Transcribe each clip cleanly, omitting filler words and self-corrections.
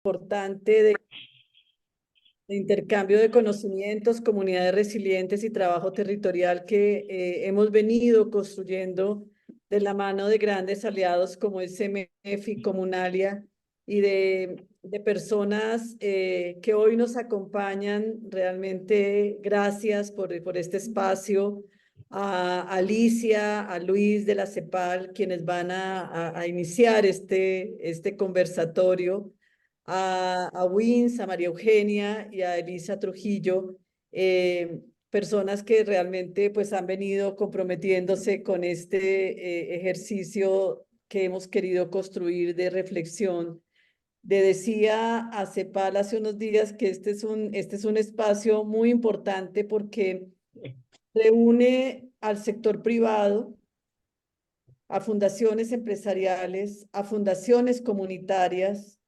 importante de intercambio de conocimientos, comunidades resilientes y trabajo territorial que hemos venido construyendo de la mano de grandes aliados como el CMF, Comunalia y de personas que hoy nos acompañan. Realmente gracias por este espacio. A Alicia, a Luis de la CEPAL, quienes van a iniciar este conversatorio, a Wins, a María Eugenia y a Elisa Trujillo, personas que realmente pues han venido comprometiéndose con este ejercicio que hemos querido construir de reflexión. Le decía a CEPAL hace unos días que este es un espacio muy importante porque reúne al sector privado, a fundaciones empresariales, a fundaciones comunitarias,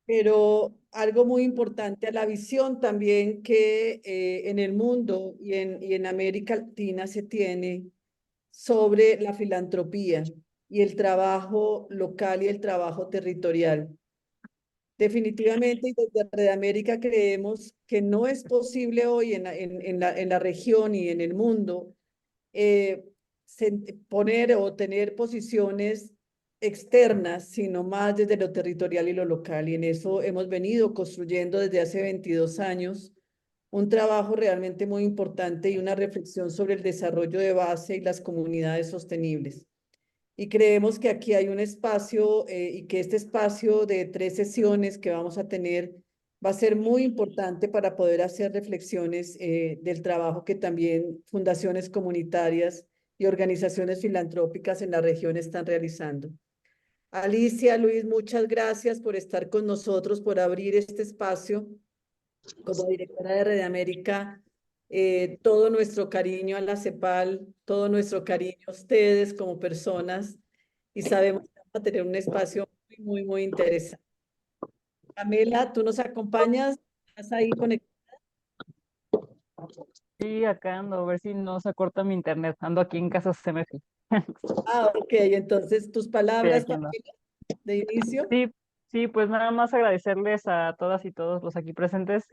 pero algo muy importante, a la visión también que en el mundo y en América Latina se tiene sobre la filantropía y el trabajo local y el trabajo territorial. Definitivamente, y desde Red América creemos que no es posible hoy en la región y en el mundo eh, poner o tener posiciones externas, sino más desde lo territorial y lo local. Y en eso hemos venido construyendo desde hace 22 años un trabajo realmente muy importante y una reflexión sobre el desarrollo de base y las comunidades sostenibles. Y creemos que aquí hay un espacio y que este espacio de 3 sesiones que vamos a tener va a ser muy importante para poder hacer reflexiones del trabajo que también fundaciones comunitarias y organizaciones filantrópicas en la región están realizando. Alicia, Luis, muchas gracias por estar con nosotros, por abrir este espacio como directora de Red América. Todo nuestro cariño a la CEPAL, todo nuestro cariño a ustedes como personas, y sabemos que vamos a tener un espacio muy interesante. Pamela, ¿tú nos acompañas? ¿Estás ahí conectada? Sí, acá ando, a ver si no se corta mi internet. Ando aquí en casa CMF. Ah, ok, entonces tus Sí, palabras, aquí ando. Pamela, de inicio. Sí, sí, pues nada más agradecerles a todas y todos los aquí presentes.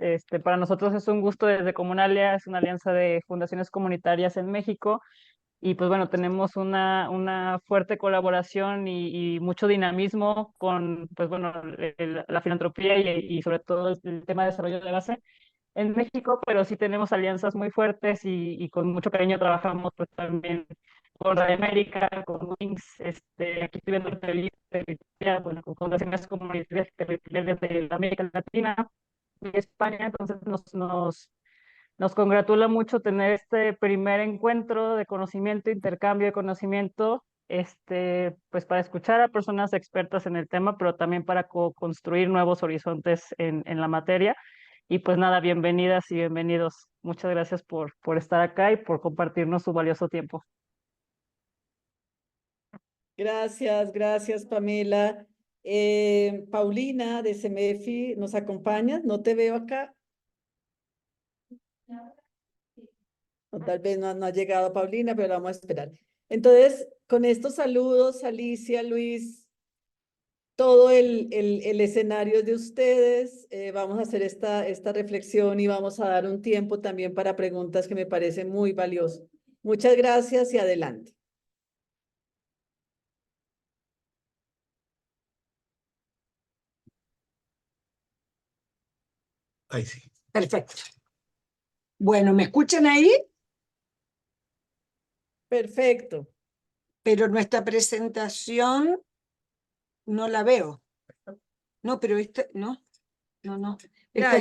Para nosotros es un gusto desde Comunalia, es una alianza de fundaciones comunitarias en México. Y pues bueno, tenemos una fuerte colaboración y mucho dinamismo con, pues bueno, la filantropía y sobre todo el tema de desarrollo de base en México, pero sí tenemos alianzas muy fuertes y con mucho cariño trabajamos pues también con Radio América, con Wings, aquí estoy viendo territorial, bueno, con fundaciones comunitarias territoriales de América Latina y España. Entonces nos congratula mucho tener este primer encuentro de conocimiento, intercambio de conocimiento, pues para escuchar a personas expertas en el tema, pero también para construir nuevos horizontes en la materia. Y pues nada, bienvenidas y bienvenidos. Muchas gracias por estar acá y por compartirnos su valioso tiempo. Gracias, Pamela. Paulina de CEMEFI, ¿nos acompañas? No te veo acá. O tal vez no ha llegado Paulina, pero vamos a esperar. Entonces, con estos saludos, Alicia, Luis, todo el escenario es de ustedes. Vamos a hacer esta reflexión y vamos a dar un tiempo también para preguntas que me parecen muy valioso. Muchas gracias y adelante. Ahí sí. Perfecto. Bueno, ¿me escuchan ahí? Perfecto. Pero nuestra presentación no la veo. No, pero no. Ya.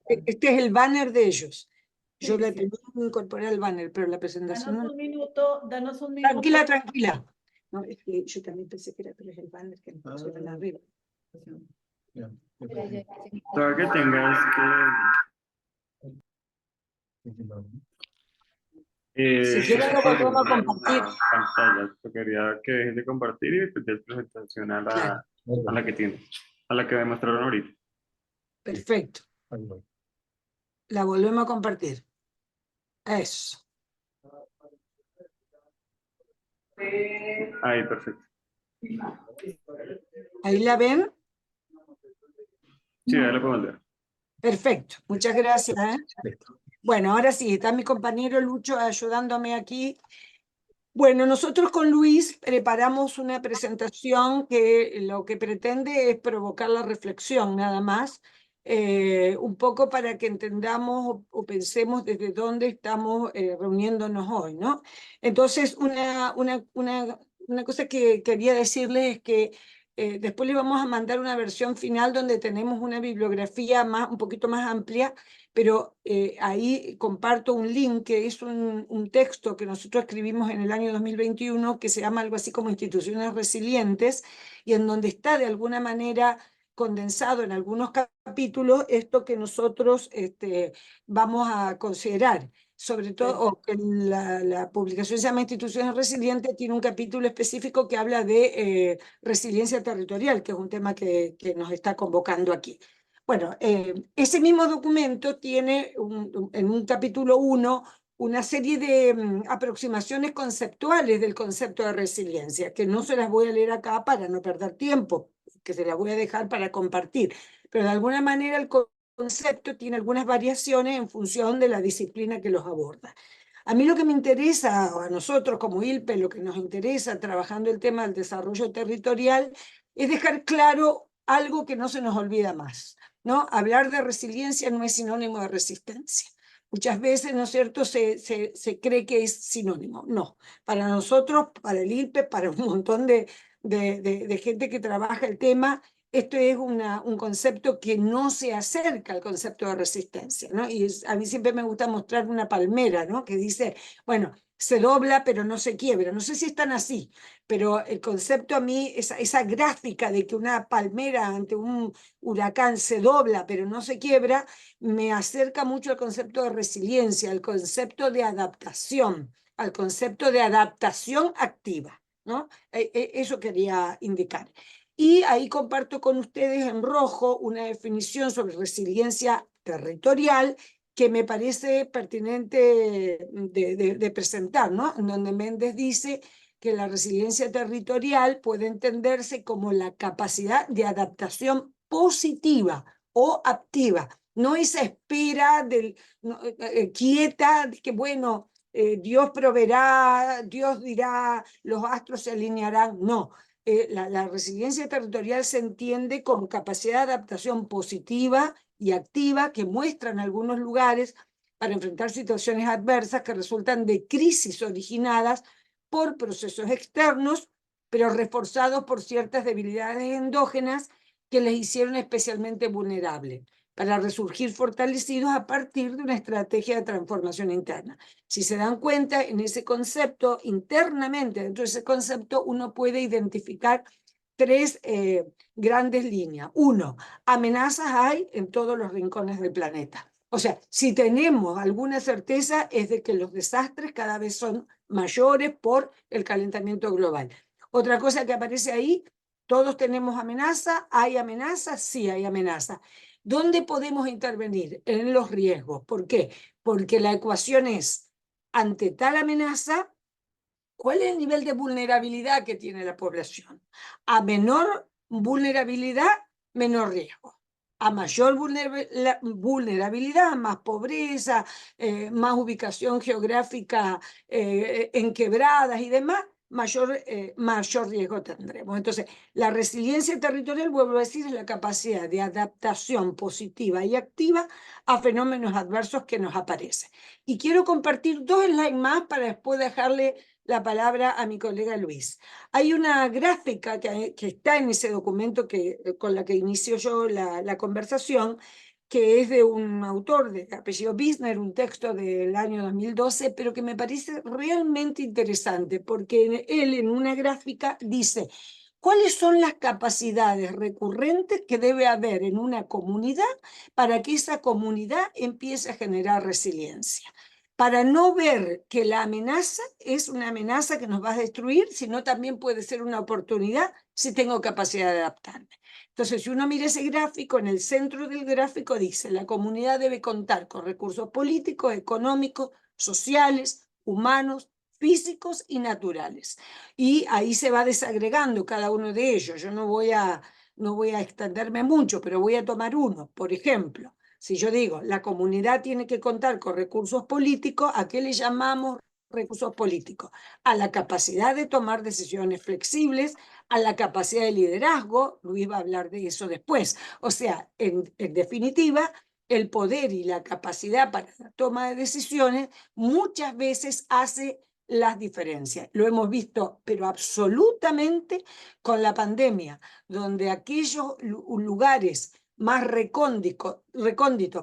Este es el banner de ellos. Yo Sí, le sí. tengo que incorporar el banner, pero la presentación no. Danos un minuto. Tranquila. No, es que yo también pensé que era, pero es el banner que me pusieron arriba. Para que tengas Si quieren lo volvemos a compartir. pantalla. Quería que dejes de compartir y después de presentación Claro. a la que tiene, a la que demostraron ahorita. Perfecto. La volvemos a compartir. Eso. Ahí, perfecto. ¿Ahí la ven? Sí, dale para leer. Perfecto, muchas gracias. Bueno, ahora sí, está mi compañero Lucho ayudándome aquí. Bueno, nosotros con Luis preparamos una presentación que lo que pretende es provocar la reflexión, nada más, un poco para que entendamos o pensemos desde dónde estamos reuniéndonos hoy, ¿no? Entonces, una cosa que quería decirles es que después le vamos a mandar una versión final donde tenemos una bibliografía un poquito más amplia, pero ahí comparto un link que es un texto que nosotros escribimos en el año 2021 que se llama algo así como Instituciones Resilientes, y en donde está de alguna manera condensado en algunos capítulos esto que nosotros vamos a considerar. Sobre todo, que la publicación se llama Instituciones Resilientes, tiene un capítulo específico que habla de resiliencia territorial, que es un tema que nos está convocando aquí. Bueno, ese mismo documento tiene en un capítulo 1 una serie de aproximaciones conceptuales del concepto de resiliencia, que no se las voy a leer acá para no perder tiempo, que se las voy a dejar para compartir, pero de alguna manera el concepto tiene algunas variaciones en función de la disciplina que los aborda. A mí lo que me interesa, o a nosotros como ILPE, lo que nos interesa trabajando el tema del desarrollo territorial, es dejar claro algo que no se nos olvida más, ¿no? Hablar de resiliencia no es sinónimo de resistencia. Muchas veces, ¿no es cierto?, se cree que es sinónimo. No, para nosotros, para el ILPE, para un montón de gente que trabaja el tema, esto es un concepto que no se acerca al concepto de resistencia, ¿no? Y a mí siempre me gusta mostrar una palmera, ¿no? Que dice, bueno, se dobla pero no se quiebra. No sé si están así, pero el concepto a mí, esa gráfica de que una palmera ante un huracán se dobla pero no se quiebra, me acerca mucho al concepto de resiliencia, al concepto de adaptación, al concepto de adaptación activa, ¿no? Eso quería indicar. Y ahí comparto con ustedes en rojo una definición sobre resiliencia territorial que me parece pertinente de presentar, ¿no? En donde Méndez dice que la resiliencia territorial puede entenderse como la capacidad de adaptación positiva o activa, no esa espera quieta de que, bueno, Dios proveerá, Dios dirá, los astros se alinearán, no. La resiliencia territorial se entiende como capacidad de adaptación positiva y activa que muestra en algunos lugares para enfrentar situaciones adversas que resultan de crisis originadas por procesos externos, pero reforzados por ciertas debilidades endógenas que les hicieron especialmente vulnerables, para resurgir fortalecidos a partir de una estrategia de transformación interna. Si se dan cuenta, en ese concepto, internamente dentro de ese concepto, uno puede identificar tres grandes líneas. Uno, amenazas hay en todos los rincones del planeta. O sea, si tenemos alguna certeza es de que los desastres cada vez son mayores por el calentamiento global. Otra cosa que aparece ahí, todos tenemos amenaza, ¿hay amenaza? Sí, hay amenaza. ¿Dónde podemos intervenir? En los riesgos. ¿Por qué? Porque la ecuación es, ante tal amenaza, ¿cuál es el nivel de vulnerabilidad que tiene la población? A menor vulnerabilidad, menor riesgo. A mayor vulnerabilidad, más pobreza, más ubicación geográfica en quebradas y demás, mayor riesgo tendremos. Entonces, la resiliencia territorial, vuelvo a decir, es la capacidad de adaptación positiva y activa a fenómenos adversos que nos aparecen. Y quiero compartir dos slides más para después dejarle la palabra a mi colega Luis. Hay una gráfica que está en ese documento con la que inicio yo la conversación, que es de un autor de apellido Bisner, un texto del año 2012, pero que me parece realmente interesante, porque él en una gráfica dice cuáles son las capacidades recurrentes que debe haber en una comunidad para que esa comunidad empiece a generar resiliencia, para no ver que la amenaza es una amenaza que nos va a destruir, sino también puede ser una oportunidad si tengo capacidad de adaptarme. Entonces, si uno mira ese gráfico, en el centro del gráfico dice, la comunidad debe contar con recursos políticos, económicos, sociales, humanos, físicos y naturales. Y ahí se va desagregando cada uno de ellos. Yo no voy a no voy a extenderme mucho, pero voy a tomar uno. Por ejemplo, si yo digo, la comunidad tiene que contar con recursos políticos, ¿a qué le llamamos recursos políticos? A la capacidad de tomar decisiones flexibles, a la capacidad de liderazgo, Luis va a hablar de eso después. O sea, en definitiva, el poder y la capacidad para la toma de decisiones muchas veces hace las diferencias. Lo hemos visto, pero absolutamente con la pandemia, donde aquellos lugares más recónditos,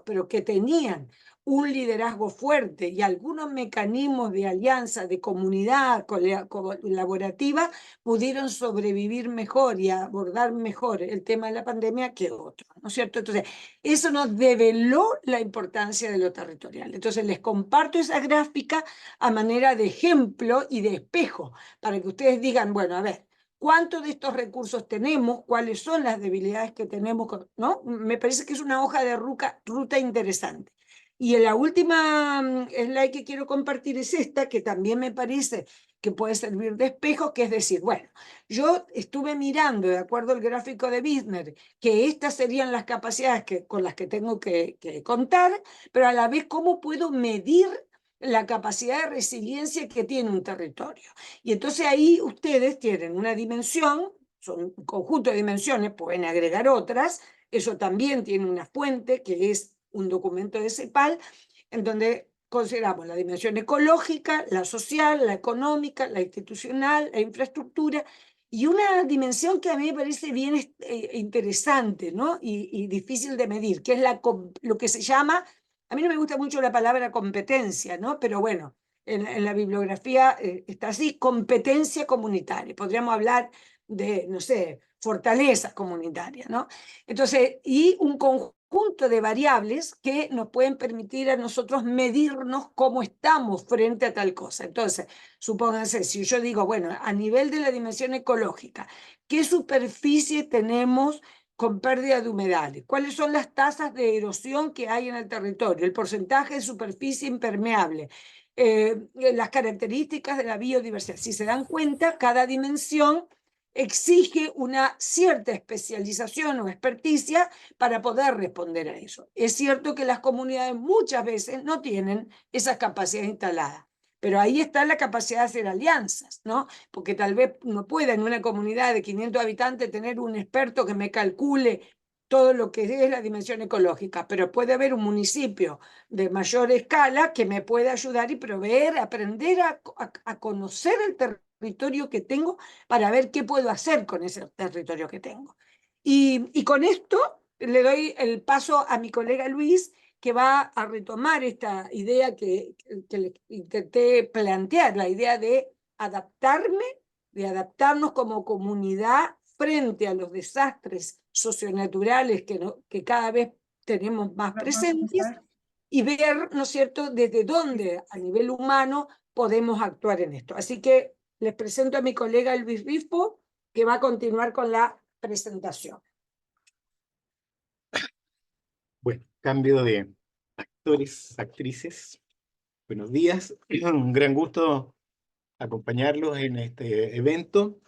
pero que tenían un liderazgo fuerte y algunos mecanismos de alianza, de comunidad colaborativa, pudieron sobrevivir mejor y abordar mejor el tema de la pandemia que otros, ¿no es cierto? Entonces, eso nos develó la importancia de lo territorial. Entonces, les comparto esa gráfica a manera de ejemplo y de espejo, para que ustedes digan, bueno, a ver, ¿cuántos de estos recursos tenemos? ¿Cuáles son las debilidades que tenemos? ¿No? Me parece que es una hoja de ruta interesante. Y en la última slide que quiero compartir es esta, que también me parece que puede servir de espejo, que es decir, bueno, yo estuve mirando, de acuerdo al gráfico de Wissner, que estas serían las capacidades con las que tengo que contar, pero a la vez, ¿cómo puedo medir la capacidad de resiliencia que tiene un territorio? Y entonces ahí ustedes tienen una dimensión, son un conjunto de dimensiones, pueden agregar otras, eso también tiene una fuente que es un documento de CEPAL, en donde consideramos la dimensión ecológica, la social, la económica, la institucional, la infraestructura, y una dimensión que a mí me parece bien interesante, ¿no? Y difícil de medir, que es lo que se llama, a mí no me gusta mucho la palabra competencia, ¿no? Pero bueno, en la bibliografía está así, competencia comunitaria. Podríamos hablar de, no sé, fortalezas comunitarias, ¿no? Entonces, y un conjunto de variables que nos pueden permitir a nosotros medirnos cómo estamos frente a tal cosa. Entonces, supónganse, si yo digo, bueno, a nivel de la dimensión ecológica, ¿qué superficie tenemos con pérdida de humedales? ¿Cuáles son las tasas de erosión que hay en el territorio? El porcentaje de superficie impermeable. Las características de la biodiversidad. Si se dan cuenta, cada dimensión exige una cierta especialización o experticia para poder responder a eso. Es cierto que las comunidades muchas veces no tienen esas capacidades instaladas, pero ahí está la capacidad de hacer alianzas, ¿no? Porque tal vez no pueda en una comunidad de 500 habitantes tener un experto que me calcule todo lo que es la dimensión ecológica, pero puede haber un municipio de mayor escala que me puede ayudar y proveer, aprender a conocer el territorio que tengo para ver qué puedo hacer con ese territorio que tengo. Y con esto le doy el paso a mi colega Luis, que va a retomar esta idea que le intenté plantear, la idea de adaptarme, de adaptarnos como comunidad frente a los desastres socionaturales que cada vez tenemos más presentes y ver, ¿no es cierto?, desde dónde a nivel humano podemos actuar en esto. Así que les presento a mi colega Luis Rifo, que va a continuar con la presentación. Bueno, cambio de actores, actrices. Buenos días, un gran gusto acompañarlos en este evento.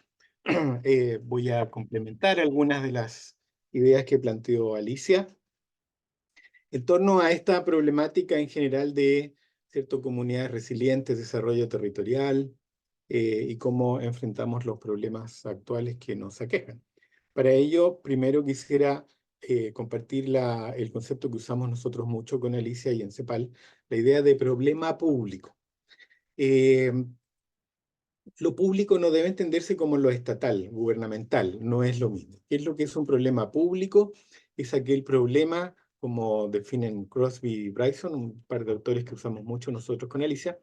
Voy a complementar algunas de las ideas que planteó Alicia en torno a esta problemática en general de comunidades resilientes, desarrollo territorial y cómo enfrentamos los problemas actuales que nos aquejan. Para ello, primero quisiera compartir el concepto que usamos nosotros mucho con Alicia y en CEPAL, la idea de problema público. Lo público no debe entenderse como lo estatal, gubernamental, no es lo mismo. ¿Qué es lo que es un problema público? Es aquel problema, como definen Crosby y Bryson, un par de autores que usamos mucho nosotros con Alicia,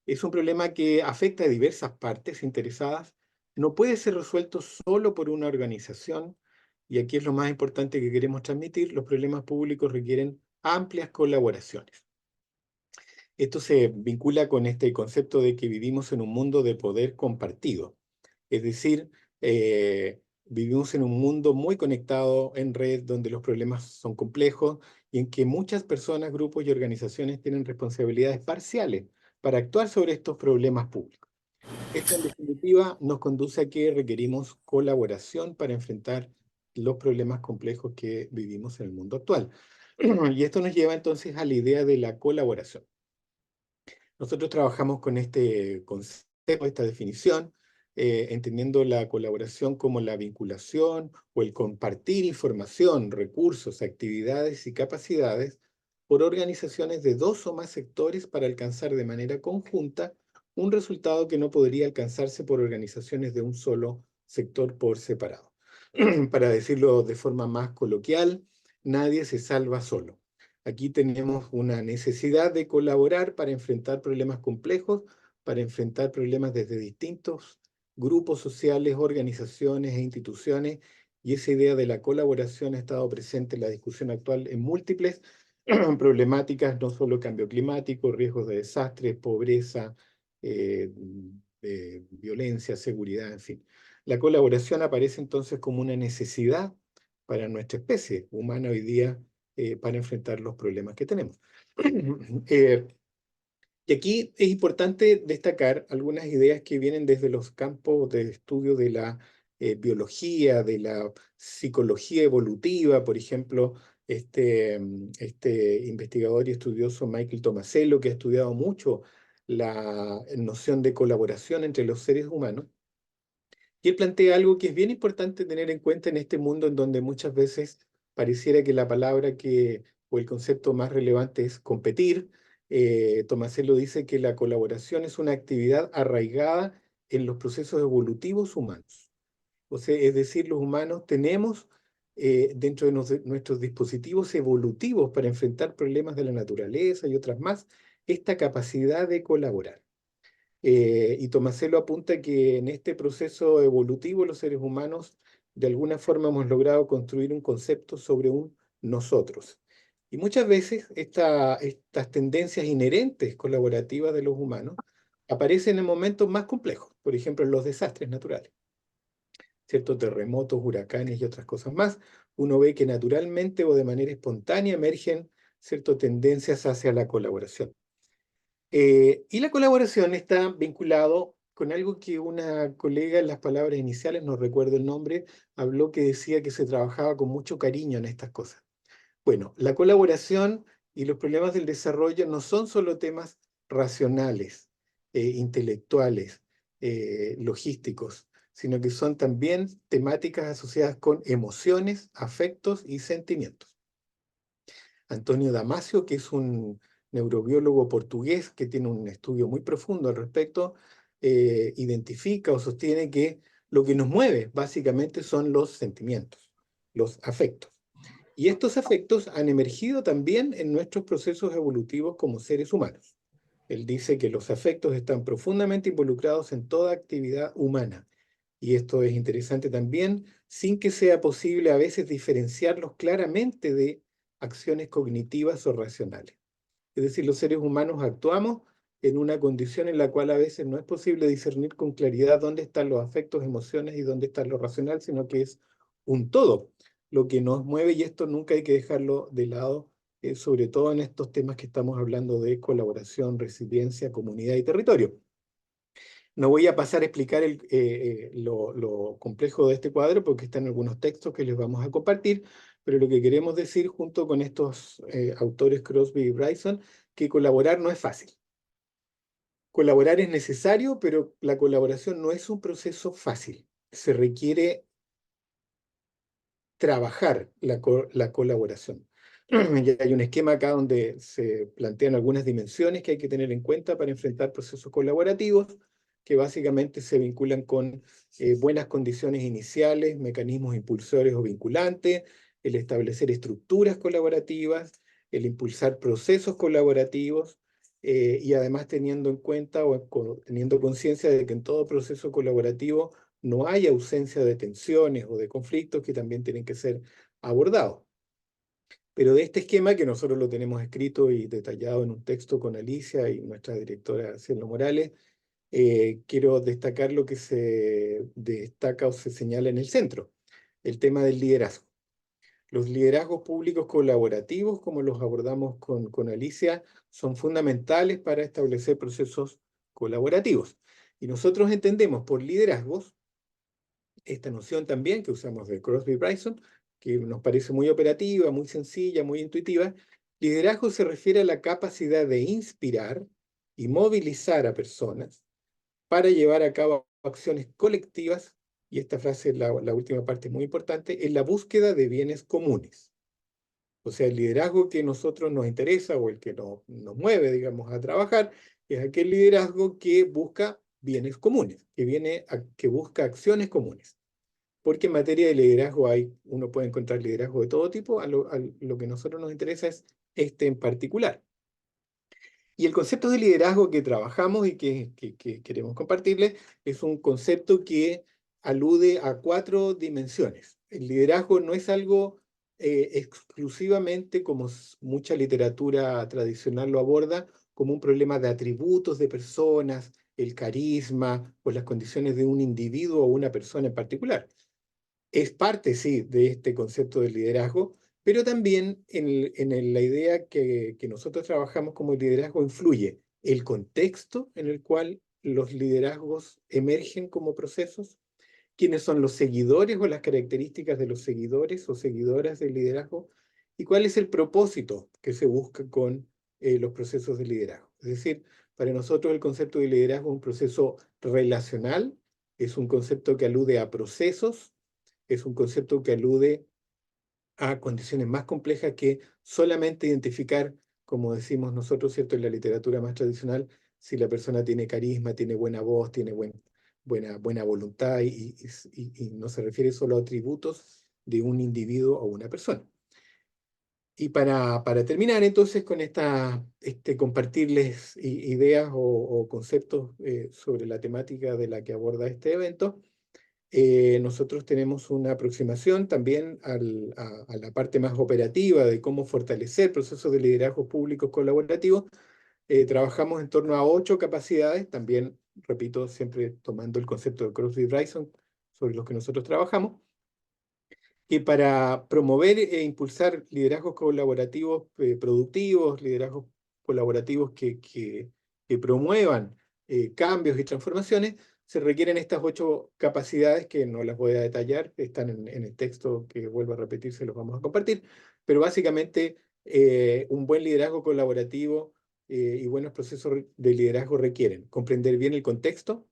es un problema que afecta a diversas partes interesadas, no puede ser resuelto solo por una organización, y aquí es lo más importante que queremos transmitir: los problemas públicos requieren amplias colaboraciones. Esto se vincula con este concepto de que vivimos en un mundo de poder compartido. Es decir, vivimos en un mundo muy conectado en red, donde los problemas son complejos y en que muchas personas, grupos y organizaciones tienen responsabilidades parciales para actuar sobre estos problemas públicos. Esto, en definitiva, nos conduce a que requerimos colaboración para enfrentar los problemas complejos que vivimos en el mundo actual. Y esto nos lleva entonces a la idea de la colaboración. Nosotros trabajamos con este concepto, esta definición, entendiendo la colaboración como la vinculación o el compartir información, recursos, actividades y capacidades por organizaciones de dos o más sectores para alcanzar de manera conjunta un resultado que no podría alcanzarse por organizaciones de un solo sector por separado. Para decirlo de forma más coloquial, nadie se salva solo. Aquí tenemos una necesidad de colaborar para enfrentar problemas complejos, para enfrentar problemas desde distintos grupos sociales, organizaciones e instituciones, y esa idea de la colaboración ha estado presente en la discusión actual en múltiples problemáticas, no solo cambio climático, riesgos de desastres, pobreza, violencia, seguridad, en fin. La colaboración aparece entonces como una necesidad para nuestra especie humana hoy día, para enfrentar los problemas que tenemos. Y aquí es importante destacar algunas ideas que vienen desde los campos de estudio de la biología, de la psicología evolutiva. Por ejemplo, este investigador y estudioso Michael Tomasello, que ha estudiado mucho la noción de colaboración entre los seres humanos. Y él plantea algo que es bien importante tener en cuenta en este mundo en donde muchas veces pareciera que la palabra o el concepto más relevante es competir. Tomasello dice que la colaboración es una actividad arraigada en los procesos evolutivos humanos. O sea, es decir, los humanos tenemos dentro de nuestros dispositivos evolutivos para enfrentar problemas de la naturaleza y otras más, esta capacidad de colaborar. Y Tomasello apunta que en este proceso evolutivo los seres humanos de alguna forma hemos logrado construir un concepto sobre un nosotros. Y muchas veces estas tendencias inherentes colaborativas de los humanos aparecen en momentos más complejos, por ejemplo en los desastres naturales, ¿cierto? Terremotos, huracanes y otras cosas más. Uno ve que naturalmente o de manera espontánea emergen, ¿cierto?, tendencias hacia la colaboración. Y la colaboración está vinculado con algo que una colega en las palabras iniciales, no recuerdo el nombre, habló, que decía que se trabajaba con mucho cariño en estas cosas. Bueno, la colaboración y los problemas del desarrollo no son solo temas racionales, intelectuales, logísticos, sino que son también temáticas asociadas con emociones, afectos y sentimientos. Antonio Damasio, que es un neurobiólogo portugués que tiene un estudio muy profundo al respecto, identifica o sostiene que lo que nos mueve básicamente son los sentimientos, los afectos. Y estos afectos han emergido también en nuestros procesos evolutivos como seres humanos. Él dice que los afectos están profundamente involucrados en toda actividad humana. Y esto es interesante también, sin que sea posible a veces diferenciarlos claramente de acciones cognitivas o racionales. Es decir, los seres humanos actuamos en una condición en la cual a veces no es posible discernir con claridad dónde están los afectos, emociones y dónde está lo racional, sino que es un todo lo que nos mueve, y esto nunca hay que dejarlo de lado, sobre todo en estos temas que estamos hablando de colaboración, resiliencia, comunidad y territorio. No voy a pasar a explicar lo complejo de este cuadro porque están algunos textos que les vamos a compartir, pero lo que queremos decir junto con estos autores Crosby y Bryson, que colaborar no es fácil. Colaborar es necesario, pero la colaboración no es un proceso fácil. Se requiere trabajar la colaboración. Y hay un esquema acá donde se plantean algunas dimensiones que hay que tener en cuenta para enfrentar procesos colaborativos, que básicamente se vinculan con buenas condiciones iniciales, mecanismos impulsores o vinculantes, el establecer estructuras colaborativas, el impulsar procesos colaborativos, y además teniendo en cuenta o teniendo conciencia de que en todo proceso colaborativo no hay ausencia de tensiones o de conflictos que también tienen que ser abordados. Pero de este esquema, que nosotros lo tenemos escrito y detallado en un texto con Alicia y nuestra directora Cielo Morales, quiero destacar lo que se destaca o se señala en el centro, el tema del liderazgo. Los liderazgos públicos colaborativos, como los abordamos con Alicia, son fundamentales para establecer procesos colaborativos. Y nosotros entendemos por liderazgos esta noción también que usamos de Crosby-Bryson, que nos parece muy operativa, muy sencilla, muy intuitiva. Liderazgo se refiere a la capacidad de inspirar y movilizar a personas para llevar a cabo acciones colectivas, y esta frase, la última parte es muy importante, en la búsqueda de bienes comunes. O sea, el liderazgo que a nosotros nos interesa o el que nos mueve, digamos, a trabajar, es aquel liderazgo que busca bienes comunes, que busca acciones comunes. Porque en materia de liderazgo uno puede encontrar liderazgo de todo tipo, a lo que a nosotros nos interesa es este en particular. Y el concepto de liderazgo que trabajamos y que queremos compartirles es un concepto que alude a 4 dimensiones. El liderazgo no es algo exclusivamente, como mucha literatura tradicional lo aborda, como un problema de atributos de personas, el carisma o las condiciones de un individuo o una persona en particular. Es parte, sí, de este concepto de liderazgo, pero también en la idea que nosotros trabajamos como liderazgo influye el contexto en el cual los liderazgos emergen como procesos, quiénes son los seguidores o las características de los seguidores o seguidoras del liderazgo, y cuál es el propósito que se busca con los procesos de liderazgo. Es decir, para nosotros el concepto de liderazgo es un proceso relacional, es un concepto que alude a procesos, es un concepto que alude a condiciones más complejas que solamente identificar, como decimos nosotros, ¿cierto?, en la literatura más tradicional, si la persona tiene carisma, tiene buena voz, tiene buena voluntad y no se refiere solo a atributos de un individuo o una persona. Y para terminar entonces con compartirles ideas o conceptos sobre la temática de la que aborda este evento, nosotros tenemos una aproximación también a la parte más operativa de cómo fortalecer procesos de liderazgo públicos colaborativos. Trabajamos en torno a 8 capacidades, también, repito, siempre tomando el concepto de Crosby-Bryson, sobre los que nosotros trabajamos, que para promover e impulsar liderazgos colaborativos productivos, liderazgos colaborativos que promuevan cambios y transformaciones, se requieren estas 8 capacidades que no las voy a detallar, están en el texto que vuelvo a repetir, se los vamos a compartir, pero básicamente un buen liderazgo colaborativo y buenos procesos de liderazgo requieren comprender bien el contexto,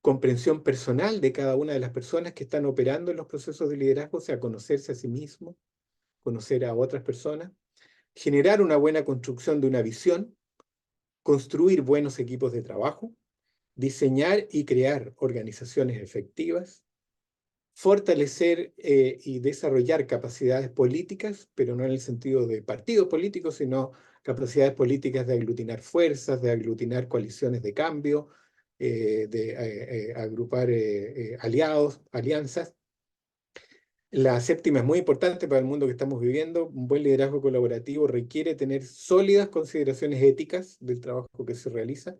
comprensión personal de cada una de las personas que están operando en los procesos de liderazgo, o sea, conocerse a sí mismo, conocer a otras personas, generar una buena construcción de una visión, construir buenos equipos de trabajo, diseñar y crear organizaciones efectivas, fortalecer y desarrollar capacidades políticas, pero no en el sentido de partidos políticos, sino capacidades políticas de aglutinar fuerzas, de aglutinar coaliciones de cambio, de agrupar aliados, alianzas. La séptima es muy importante para el mundo que estamos viviendo. Un buen liderazgo colaborativo requiere tener sólidas consideraciones éticas del trabajo que se realiza.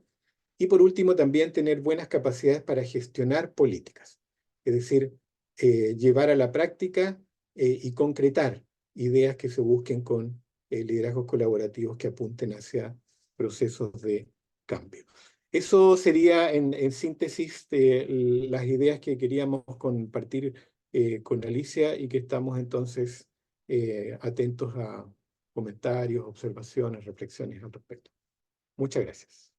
Y por último, también tener buenas capacidades para gestionar políticas. Es decir, llevar a la práctica y concretar ideas que se busquen con liderazgos colaborativos que apunten hacia procesos de cambio. Eso sería en síntesis las ideas que queríamos compartir con Alicia y que estamos entonces atentos a comentarios, observaciones, reflexiones al respecto. Muchas gracias.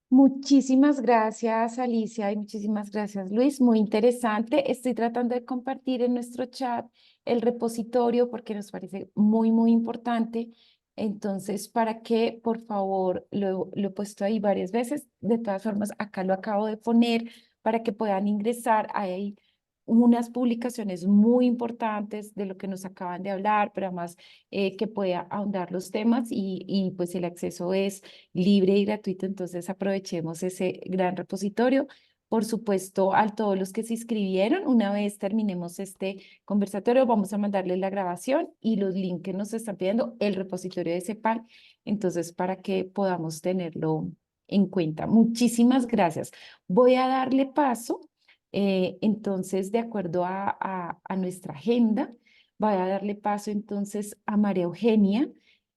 Muchísimas gracias, Alicia, y muchísimas gracias, Luis. Muy interesante. Estoy tratando de compartir en nuestro chat el repositorio porque nos parece muy, muy importante. Entonces, para que, por favor, lo he puesto ahí varias veces. De todas formas, acá lo acabo de poner para que puedan ingresar. Hay unas publicaciones muy importantes de lo que nos acaban de hablar, pero además que pueda ahondar los temas y pues el acceso es libre y gratuito, entonces aprovechemos ese gran repositorio. Por supuesto, a todos los que se inscribieron, una vez terminemos este conversatorio, vamos a mandarles la grabación y los links que nos están pidiendo, el repositorio de CEPAL, entonces para que podamos tenerlo en cuenta. Muchísimas gracias. Voy a darle paso, entonces, de acuerdo a nuestra agenda, voy a darle paso entonces a María Eugenia.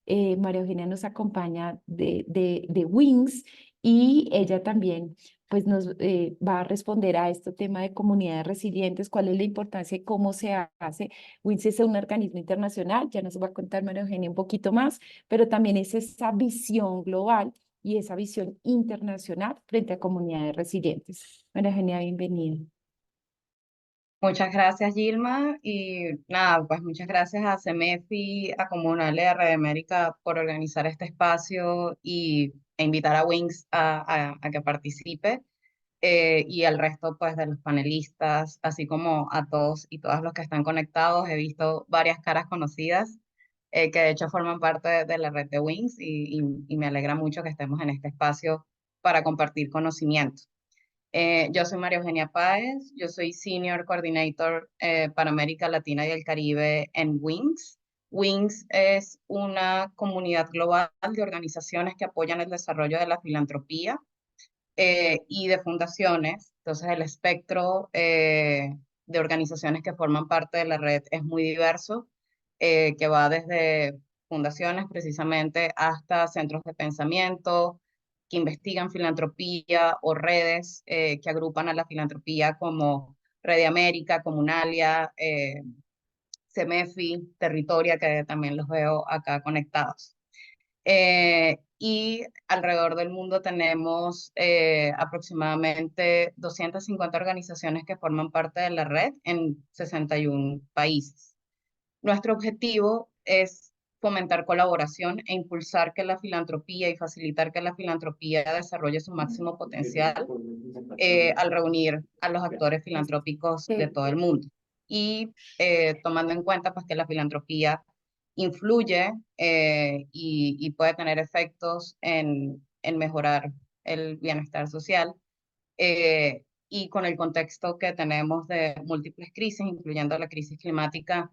María Eugenia nos acompaña de Wings y ella también pues nos va a responder a este tema de comunidades resilientes, cuál es la importancia y cómo se hace. WINS es un organismo internacional, ya nos va a contar María Eugenia un poquito más, pero también es esa visión global y esa visión internacional frente a comunidades resilientes. María Eugenia, bienvenida. Muchas gracias, Gilma. Y nada, pues muchas gracias a CEMEFI, a Comunal y a Red América por organizar este espacio e invitar a Wings a que participe. Y al resto pues de los panelistas, así como a todos y todas los que están conectados. He visto varias caras conocidas que de hecho forman parte de la red de Wings y me alegra mucho que estemos en este espacio para compartir conocimiento. Yo soy María Eugenia Páez, yo soy Senior Coordinator para América Latina y el Caribe en WINGS. WINGS es una comunidad global de organizaciones que apoyan el desarrollo de la filantropía y de fundaciones. Entonces el espectro de organizaciones que forman parte de la red es muy diverso, que va desde fundaciones precisamente hasta centros de pensamiento que investigan filantropía o redes que agrupan a la filantropía como Red de América, Comunalia, CEMEFI, Territoria, que también los veo acá conectados. Y alrededor del mundo tenemos aproximadamente 250 organizaciones que forman parte de la red en 61 países. Nuestro objetivo es fomentar colaboración e impulsar que la filantropía y facilitar que la filantropía desarrolle su máximo potencial al reunir a los actores filantrópicos de todo el mundo. Y tomando en cuenta pues, que la filantropía influye y puede tener efectos en mejorar el bienestar social, y con el contexto que tenemos de múltiples crisis, incluyendo la crisis climática,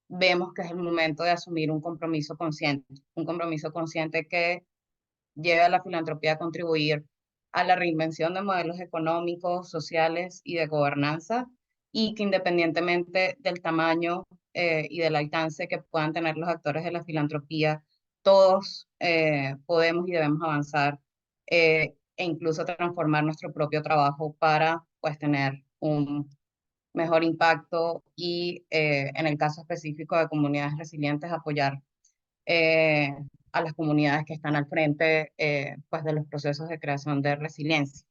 vemos que es el momento de asumir un compromiso consciente que lleve a la filantropía a contribuir a la reinvención de modelos económicos, sociales y de gobernanza, y que independientemente del tamaño y del alcance que puedan tener los actores de la filantropía, todos podemos y debemos avanzar e incluso transformar nuestro propio trabajo para pues, tener un mejor impacto y en el caso específico de comunidades resilientes, apoyar eh, a las comunidades que están al frente pues de los procesos de creación de resiliencia.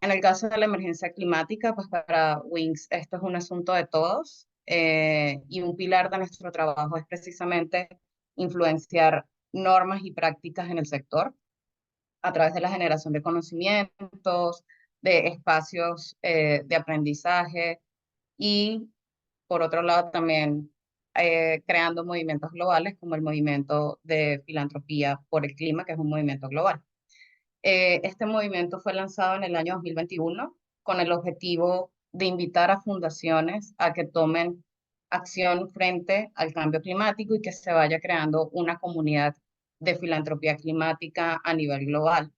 En el caso de la emergencia climática, pues para WINGS esto es un asunto de todos y un pilar de nuestro trabajo es precisamente influenciar normas y prácticas en el sector a través de la generación de conocimientos, de espacios de aprendizaje y por otro lado también creando movimientos globales como el movimiento de filantropía por el clima, que es un movimiento global. Este movimiento fue lanzado en el año 2021 con el objetivo de invitar a fundaciones a que tomen acción frente al cambio climático y que se vaya creando una comunidad de filantropía climática a nivel global.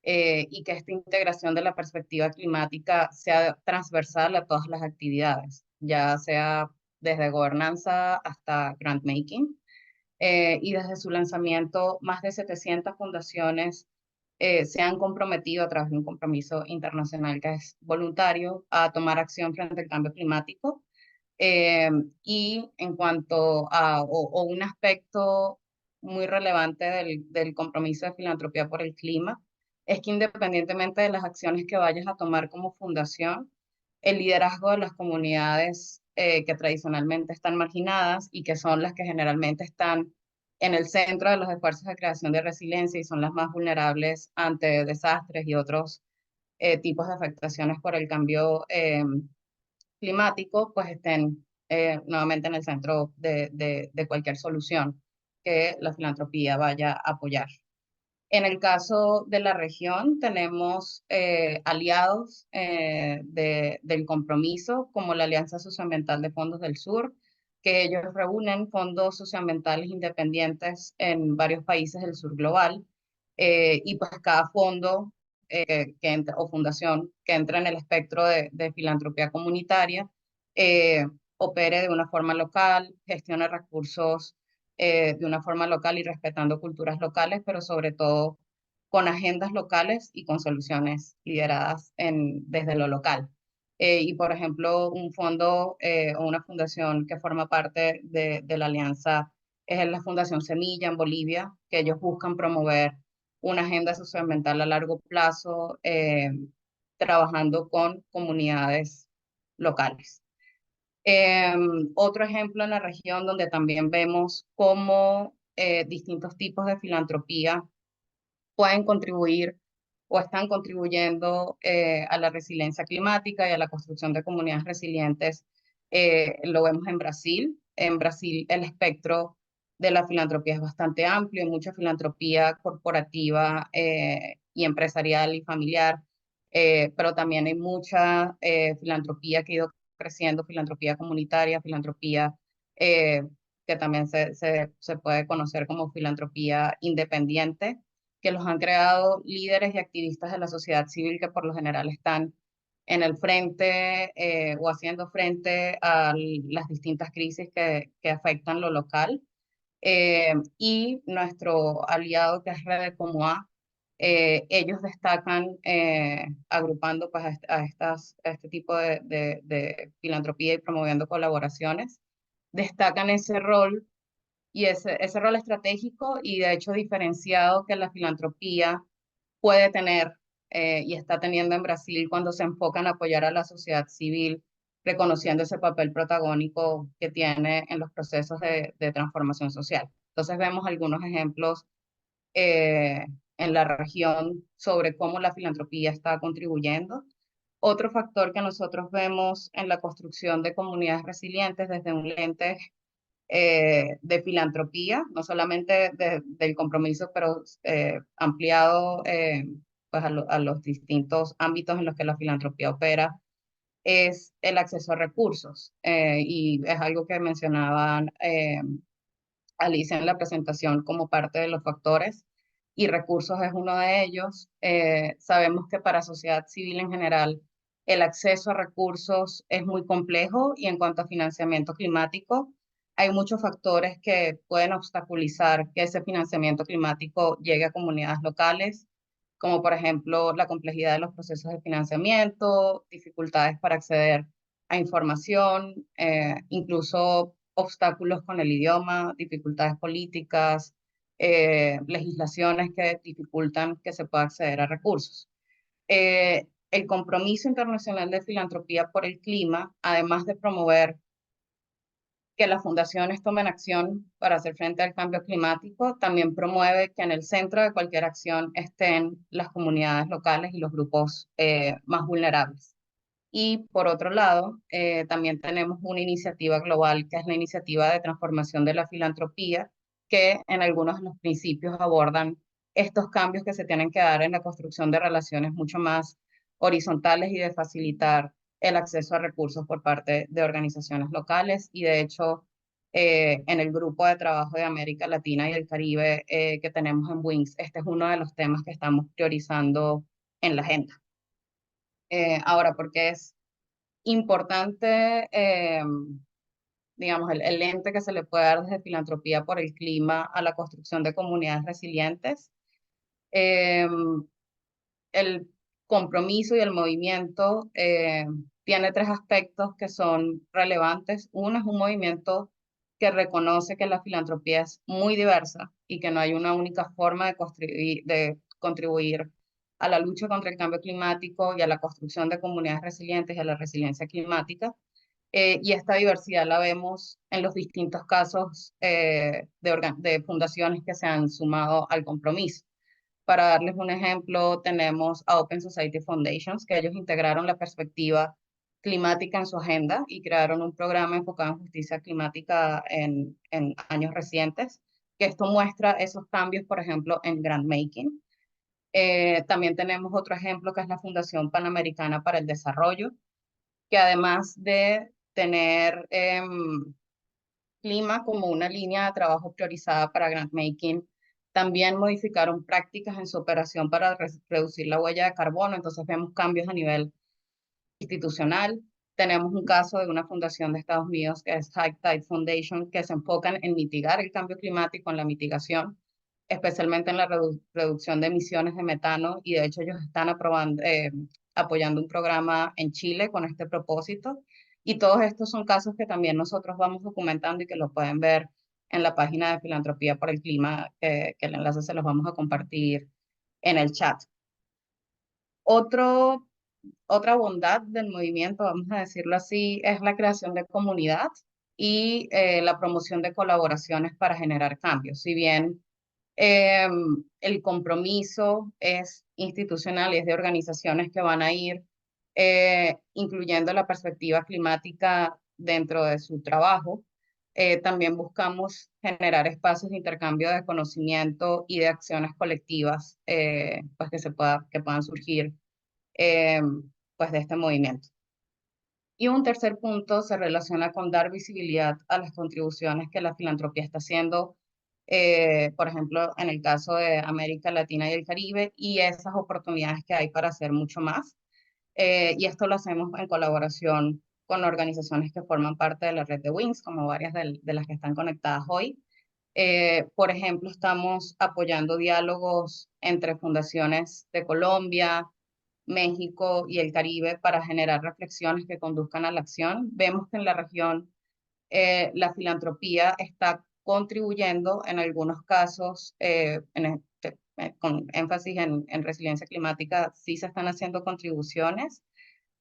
Y que esta integración de la perspectiva climática sea transversal a todas las actividades, ya sea desde gobernanza hasta grant making. Y desde su lanzamiento, más de 700 fundaciones se han comprometido a través de un compromiso internacional que es voluntario a tomar acción frente al cambio climático. Y en cuanto a o un aspecto muy relevante del compromiso de filantropía por el clima, es que independientemente de las acciones que vayas a tomar como fundación, el liderazgo de las comunidades que tradicionalmente están marginadas y que son las que generalmente están en el centro de los esfuerzos de creación de resiliencia y son las más vulnerables ante desastres y otros tipos de afectaciones por el cambio climático, pues estén nuevamente en el centro de cualquier solución que la filantropía vaya a apoyar. En el caso de la región, tenemos aliados del compromiso, como la Alianza Socioambiental de Fondos del Sur, que ellos reúnen fondos socioambientales independientes en varios países del sur global, y pues cada fondo o fundación que entra en el espectro de filantropía comunitaria opere de una forma local, gestione recursos de una forma local y respetando culturas locales, pero sobre todo con agendas locales y con soluciones lideradas desde lo local. Y por ejemplo, un fondo o una fundación que forma parte de la alianza es la Fundación Semilla en Bolivia, que ellos buscan promover una agenda socioambiental a largo plazo, trabajando con comunidades locales. Otro ejemplo en la región donde también vemos cómo distintos tipos de filantropía pueden contribuir o están contribuyendo a la resiliencia climática y a la construcción de comunidades resilientes. Lo vemos en Brasil. En Brasil el espectro de la filantropía es bastante amplio, hay mucha filantropía corporativa y empresarial y familiar, pero también hay mucha filantropía que ha ido creciendo, filantropía comunitaria, filantropía que también se puede conocer como filantropía independiente, que los han creado líderes y activistas de la sociedad civil que por lo general están en el frente o haciendo frente a las distintas crisis que afectan lo local. Y nuestro aliado, que es Rede Como A, ellos destacan, agrupando pues, a este tipo de filantropía y promoviendo colaboraciones, destacan ese rol y ese rol estratégico y de hecho diferenciado que la filantropía puede tener y está teniendo en Brasil cuando se enfoca en apoyar a la sociedad civil, reconociendo ese papel protagónico que tiene en los procesos de transformación social. Entonces vemos algunos ejemplos en la región sobre cómo la filantropía está contribuyendo. Otro factor que nosotros vemos en la construcción de comunidades resilientes desde un lente de filantropía, no solamente del compromiso, pero ampliado pues a los distintos ámbitos en los que la filantropía opera, es el acceso a recursos. Y es algo que mencionaban Alicia en la presentación como parte de los factores, y recursos es uno de ellos. Sabemos que para sociedad civil en general, el acceso a recursos es muy complejo y en cuanto a financiamiento climático, hay muchos factores que pueden obstaculizar que ese financiamiento climático llegue a comunidades locales, como por ejemplo la complejidad de los procesos de financiamiento, dificultades para acceder a información, incluso obstáculos con el idioma, dificultades políticas, legislaciones que dificultan que se pueda acceder a recursos. El compromiso internacional de filantropía por el clima, además de promover que las fundaciones tomen acción para hacer frente al cambio climático, también promueve que en el centro de cualquier acción estén las comunidades locales y los grupos más vulnerables. Y por otro lado, también tenemos una iniciativa global que es la iniciativa de transformación de la filantropía, que en algunos de los principios abordan estos cambios que se tienen que dar en la construcción de relaciones mucho más horizontales y de facilitar el acceso a recursos por parte de organizaciones locales. Y de hecho, en el grupo de trabajo de América Latina y el Caribe que tenemos en WINGS, este es uno de los temas que estamos priorizando en la agenda. Ahora, porque es importante, digamos, el ente que se le puede dar desde filantropía por el clima a la construcción de comunidades resilientes. El compromiso y el movimiento tiene tres aspectos que son relevantes. Uno es un movimiento que reconoce que la filantropía es muy diversa y que no hay una única forma de contribuir a la lucha contra el cambio climático y a la construcción de comunidades resilientes y a la resiliencia climática. Y esta diversidad la vemos en los distintos casos de fundaciones que se han sumado al compromiso. Para darles un ejemplo, tenemos a Open Society Foundations, que ellos integraron la perspectiva climática en su agenda y crearon un programa enfocado en justicia climática en años recientes, que esto muestra esos cambios, por ejemplo, en grantmaking. También tenemos otro ejemplo que es la Fundación Panamericana para el Desarrollo, que además de tener clima como una línea de trabajo priorizada para grantmaking, también modificaron prácticas en su operación para reducir la huella de carbono. Entonces vemos cambios a nivel institucional. Tenemos un caso de una fundación de Estados Unidos que es High Tide Foundation, que se enfocan en mitigar el cambio climático, en la mitigación, especialmente en la reducción de emisiones de metano, y de hecho ellos están apoyando un programa en Chile con este propósito. Y todos estos son casos que también nosotros vamos documentando y que lo pueden ver en la página de Filantropía por el Clima, que el enlace se los vamos a compartir en el chat. Otra bondad del movimiento, vamos a decirlo así, es la creación de comunidad y la promoción de colaboraciones para generar cambios. Si bien el compromiso es institucional y es de organizaciones que van a ir incluyendo la perspectiva climática dentro de su trabajo, también buscamos generar espacios de intercambio de conocimiento y de acciones colectivas pues que puedan surgir pues de este movimiento. Y un tercer punto se relaciona con dar visibilidad a las contribuciones que la filantropía está haciendo, por ejemplo, en el caso de América Latina y el Caribe, y esas oportunidades que hay para hacer mucho más. Y esto lo hacemos en colaboración con organizaciones que forman parte de la red de WINGS, como varias de las que están conectadas hoy. Por ejemplo, estamos apoyando diálogos entre fundaciones de Colombia, México y el Caribe para generar reflexiones que conduzcan a la acción. Vemos que en la región la filantropía está contribuyendo en algunos casos, con énfasis en resiliencia climática, sí se están haciendo contribuciones,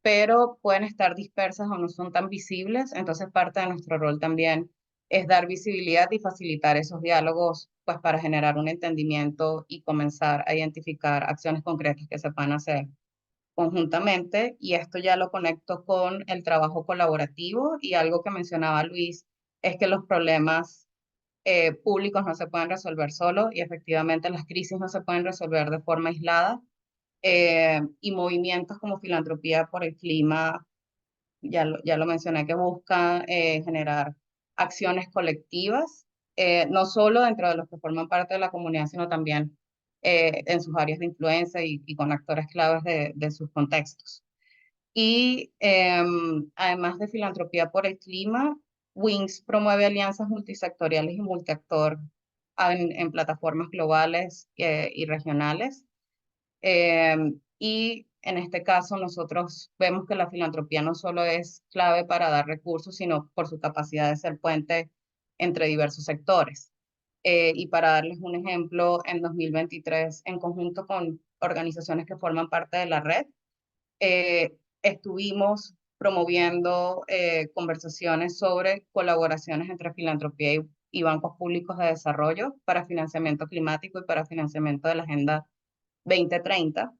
pero pueden estar dispersas o no son tan visibles. Entonces parte de nuestro rol también es dar visibilidad y facilitar esos diálogos pues para generar un entendimiento y comenzar a identificar acciones concretas que se puedan hacer conjuntamente. Y esto ya lo conecto con el trabajo colaborativo, y algo que mencionaba Luis es que los problemas públicos no se pueden resolver solo, y efectivamente las crisis no se pueden resolver de forma aislada, y movimientos como Filantropía por el Clima, ya lo mencioné, que buscan generar acciones colectivas, no solo dentro de los que forman parte de la comunidad, sino también en sus áreas de influencia y con actores claves de sus contextos. Y además de Filantropía por el Clima, WINGS promueve alianzas multisectoriales y multiactor en plataformas globales y regionales. Y en este caso nosotros vemos que la filantropía no solo es clave para dar recursos, sino por su capacidad de ser puente entre diversos sectores. Y para darles un ejemplo, en 2023, en conjunto con organizaciones que forman parte de la red, estuvimos promoviendo conversaciones sobre colaboraciones entre filantropía y bancos públicos de desarrollo para financiamiento climático y para financiamiento de la Agenda 2030.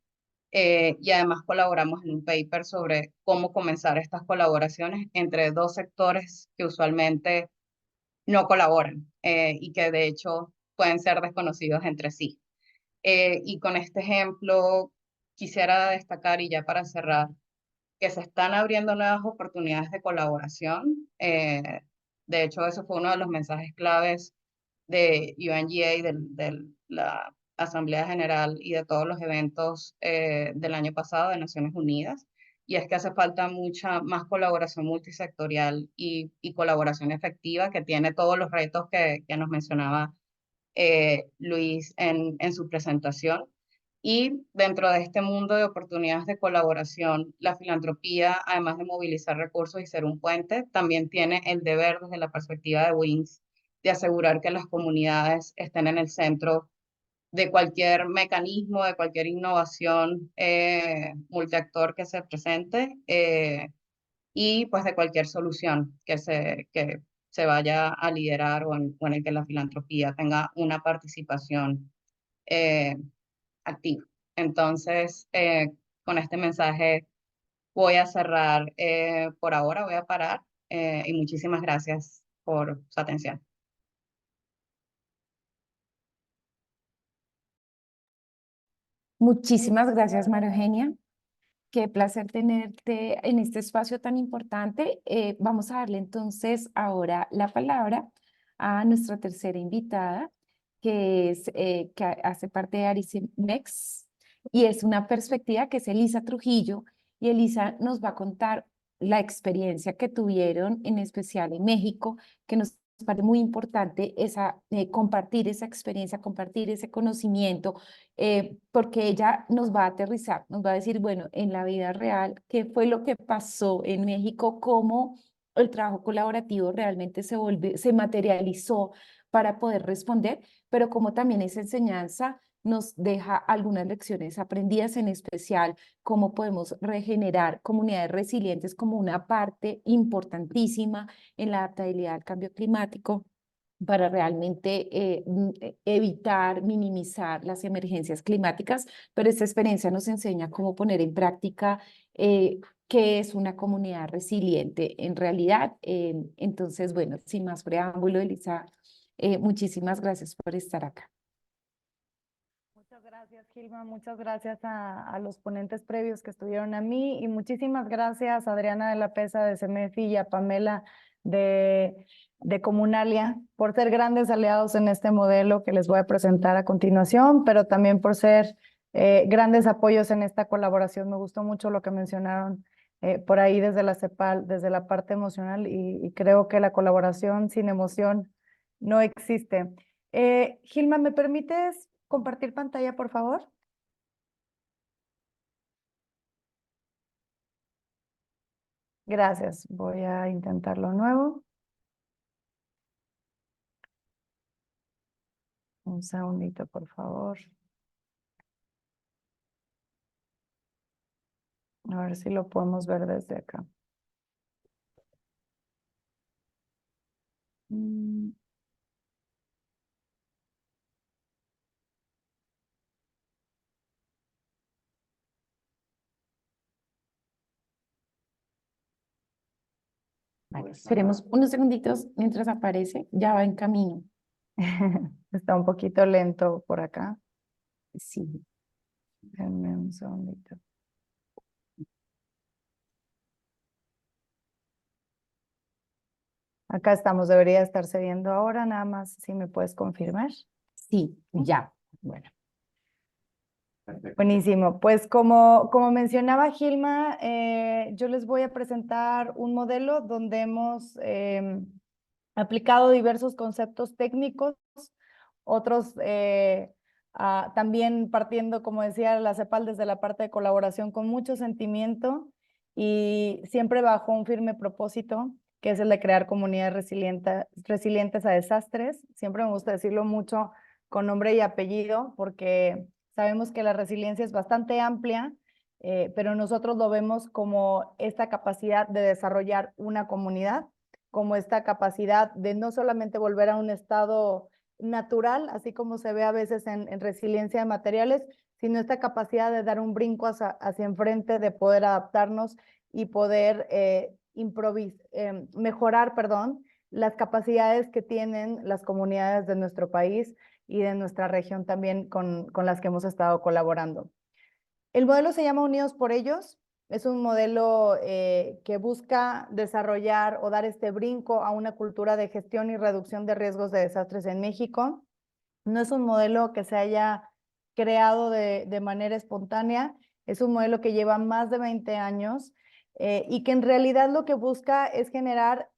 Y además colaboramos en un paper sobre cómo comenzar estas colaboraciones entre dos sectores que usualmente no colaboran y que de hecho pueden ser desconocidos entre sí. Y con este ejemplo quisiera destacar, y ya para cerrar, que se están abriendo nuevas oportunidades de colaboración. De hecho, eso fue uno de los mensajes claves de UNGA, de la Asamblea General y de todos los eventos del año pasado de Naciones Unidas, y es que hace falta mucha más colaboración multisectorial y colaboración efectiva, que tiene todos los retos que nos mencionaba Luis en su presentación. Y dentro de este mundo de oportunidades de colaboración, la filantropía, además de movilizar recursos y ser un puente, también tiene el deber desde la perspectiva de WINGS de asegurar que las comunidades estén en el centro de cualquier mecanismo, de cualquier innovación multiactor que se presente, y pues de cualquier solución que se vaya a liderar o en el que la filantropía tenga una participación activa. Entonces, con este mensaje voy a cerrar por ahora, voy a parar y muchísimas gracias por su atención. Muchísimas gracias, María Eugenia. Qué placer tenerte en este espacio tan importante. Vamos a darle entonces ahora la palabra a nuestra tercera invitada, que hace parte de Aricemex, y es una perspectiva que es Elisa Trujillo, y Elisa nos va a contar la experiencia que tuvieron, en especial en México, que nos parece muy importante compartir esa experiencia, compartir ese conocimiento, porque ella nos va a aterrizar, nos va a decir, bueno, en la vida real, ¿qué fue lo que pasó en México? ¿Cómo el trabajo colaborativo realmente se materializó para poder responder? Pero como también esa enseñanza nos deja algunas lecciones aprendidas, en especial cómo podemos regenerar comunidades resilientes como una parte importantísima en la adaptabilidad al cambio climático para realmente evitar, minimizar las emergencias climáticas, pero esta experiencia nos enseña cómo poner en práctica qué es una comunidad resiliente en realidad. Entonces, bueno, sin más preámbulo, Elisa, muchísimas gracias por estar acá. Muchas gracias, Gilma. Muchas gracias a los ponentes previos que estuvieron a mí y muchísimas gracias a Adriana de la Pesa de CEMEFI y a Pamela de Comunalia por ser grandes aliados en este modelo que les voy a presentar a continuación, pero también por ser grandes apoyos en esta colaboración. Me gustó mucho lo que mencionaron por ahí desde la CEPAL, desde la parte emocional y creo que la colaboración sin emoción no existe. Gilma, ¿me permites compartir pantalla, por favor? Gracias. Voy a intentarlo nuevo. Un segundito, por favor. A ver si lo podemos ver desde acá. Vale, esperemos unos segunditos mientras aparece, ya va en camino. Está un poquito lento por acá. Sí. Denme un segundito. Acá estamos, debería estarse viendo ahora, nada más si me puedes confirmar. Sí, ya. Bueno. Buenísimo, pues como mencionaba Gilma, yo les voy a presentar un modelo donde hemos aplicado diversos conceptos técnicos, otros también partiendo, como decía la CEPAL, desde la parte de colaboración con mucho sentimiento y siempre bajo un firme propósito, que es el de crear comunidades resilientes a desastres. Siempre me gusta decirlo mucho con nombre y apellido, porque sabemos que la resiliencia es bastante amplia, pero nosotros lo vemos como esta capacidad de desarrollar una comunidad, como esta capacidad de no solamente volver a un estado natural, así como se ve a veces en resiliencia de materiales, sino esta capacidad de dar un brinco hacia enfrente, de poder adaptarnos y poder mejorar, las capacidades que tienen las comunidades de nuestro país y de nuestra región también con las que hemos estado colaborando. El modelo se llama Unidos por Ellos. Es un modelo que busca desarrollar o dar este brinco a una cultura de gestión y reducción de riesgos de desastres en México. No es un modelo que se haya creado de manera espontánea, es un modelo que lleva más de 20 años y que en realidad lo que busca es generar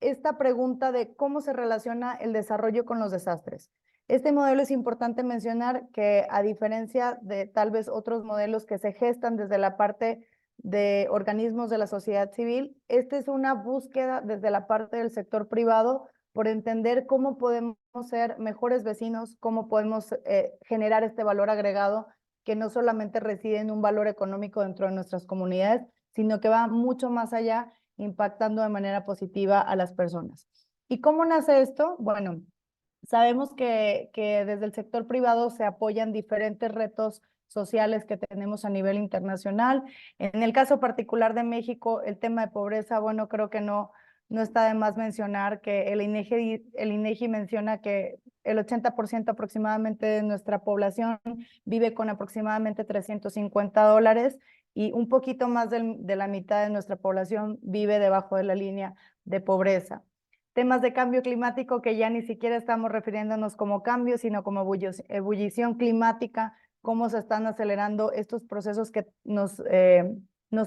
esta pregunta de cómo se relaciona el desarrollo con los desastres. Este modelo es importante mencionar que, a diferencia de tal vez otros modelos que se gestan desde la parte de organismos de la sociedad civil, esta es una búsqueda desde la parte del sector privado por entender cómo podemos ser mejores vecinos, cómo podemos generar este valor agregado que no solamente reside en un valor económico dentro de nuestras comunidades, sino que va mucho más allá, impactando de manera positiva a las personas. ¿Y cómo nace esto? Bueno, sabemos que desde el sector privado se apoyan diferentes retos sociales que tenemos a nivel internacional. En el caso particular de México, el tema de pobreza, bueno, creo que no está de más mencionar que el INEGI menciona que el 80% aproximadamente de nuestra población vive con aproximadamente $350 y un poquito más de la mitad de nuestra población vive debajo de la línea de pobreza. Temas de cambio climático que ya ni siquiera estamos refiriéndonos como cambio, sino como ebullición climática, cómo se están acelerando estos procesos que nos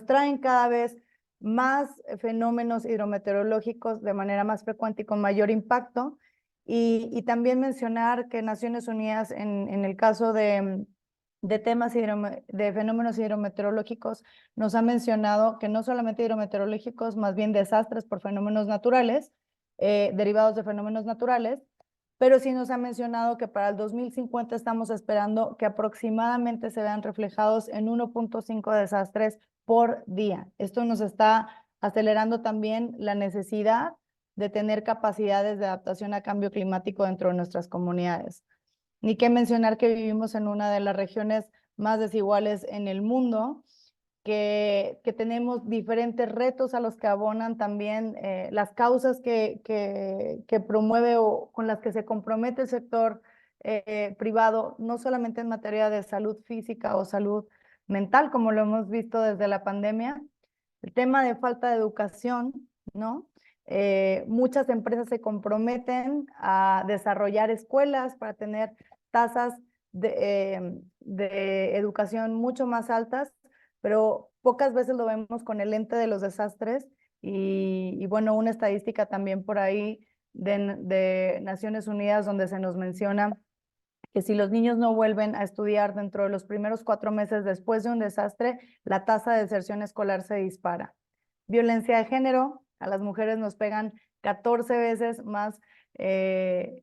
traen cada vez más fenómenos hidrometeorológicos de manera más frecuente y con mayor impacto. Y también mencionar que Naciones Unidas, en el caso de temas de fenómenos hidrometeorológicos, nos ha mencionado que no solamente hidrometeorológicos, más bien desastres por fenómenos naturales, derivados de fenómenos naturales, pero sí nos ha mencionado que para el 2050 estamos esperando que aproximadamente se vean reflejados en 1.5 desastres por día. Esto nos está acelerando también la necesidad de tener capacidades de adaptación a cambio climático dentro de nuestras comunidades. Ni qué mencionar que vivimos en una de las regiones más desiguales en el mundo, que tenemos diferentes retos a los que abonan también las causas que promueve o con las que se compromete el sector privado, no solamente en materia de salud física o salud mental, como lo hemos visto desde la pandemia, el tema de falta de educación, ¿no? Muchas empresas se comprometen a desarrollar escuelas para tener tasas de educación mucho más altas, pero pocas veces lo vemos con el lente de los desastres y bueno, una estadística también por ahí de Naciones Unidas donde se nos menciona que si los niños no vuelven a estudiar dentro de los primeros 4 meses después de un desastre, la tasa de deserción escolar se dispara. Violencia de género, a las mujeres nos pegan 14 veces más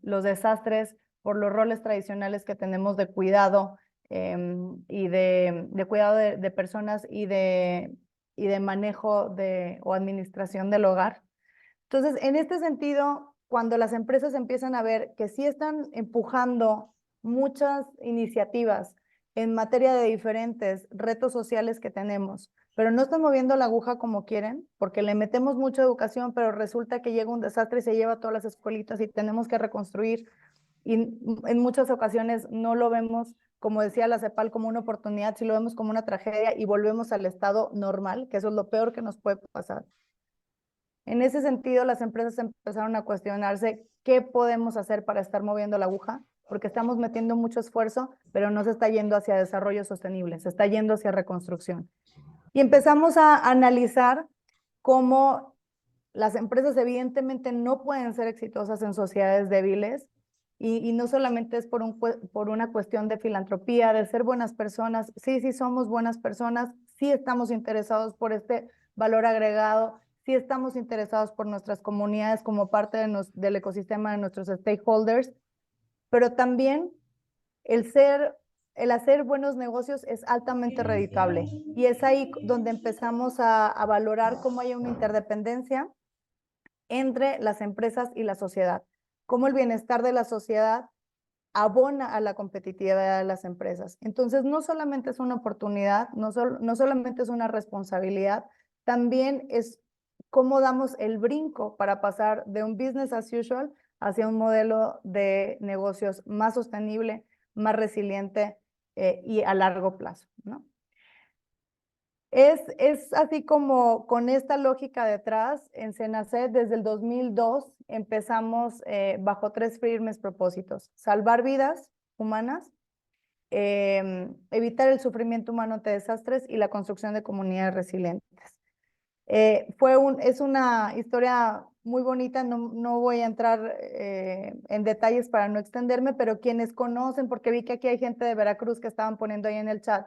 los desastres por los roles tradicionales que tenemos de cuidado y de cuidado de personas y de manejo o administración del hogar. Entonces, en este sentido, cuando las empresas empiezan a ver que sí están empujando muchas iniciativas en materia de diferentes retos sociales que tenemos, pero no están moviendo la aguja como quieren, porque le metemos mucha educación, pero resulta que llega un desastre y se lleva a todas las escuelitas y tenemos que reconstruir. Y en muchas ocasiones no lo vemos, como decía la CEPAL, como una oportunidad, si lo vemos como una tragedia y volvemos al estado normal, que eso es lo peor que nos puede pasar. En ese sentido, las empresas empezaron a cuestionarse qué podemos hacer para estar moviendo la aguja, porque estamos metiendo mucho esfuerzo, pero no se está yendo hacia desarrollo sostenible, se está yendo hacia reconstrucción. Y empezamos a analizar cómo las empresas evidentemente no pueden ser exitosas en sociedades débiles y no solamente es por una cuestión de filantropía, de ser buenas personas. Sí, sí somos buenas personas, sí estamos interesados por este valor agregado, sí estamos interesados por nuestras comunidades como parte del ecosistema de nuestros stakeholders, pero también el hacer buenos negocios es altamente redituable y es ahí donde empezamos a valorar cómo hay una interdependencia entre las empresas y la sociedad, cómo el bienestar de la sociedad abona a la competitividad de las empresas. Entonces, no solamente es una oportunidad, no solamente es una responsabilidad, también es cómo damos el brinco para pasar de un business as usual hacia un modelo de negocios más sostenible, más resiliente y a largo plazo, ¿no? Es así como con esta lógica detrás, en Senacet desde el 2002 empezamos bajo 3 firmes propósitos: salvar vidas humanas, evitar el sufrimiento humano ante desastres y la construcción de comunidades resilientes. Es una historia muy bonita, no voy a entrar en detalles para no extenderme, pero quienes conocen, porque vi que aquí hay gente de Veracruz que estaban poniendo ahí en el chat,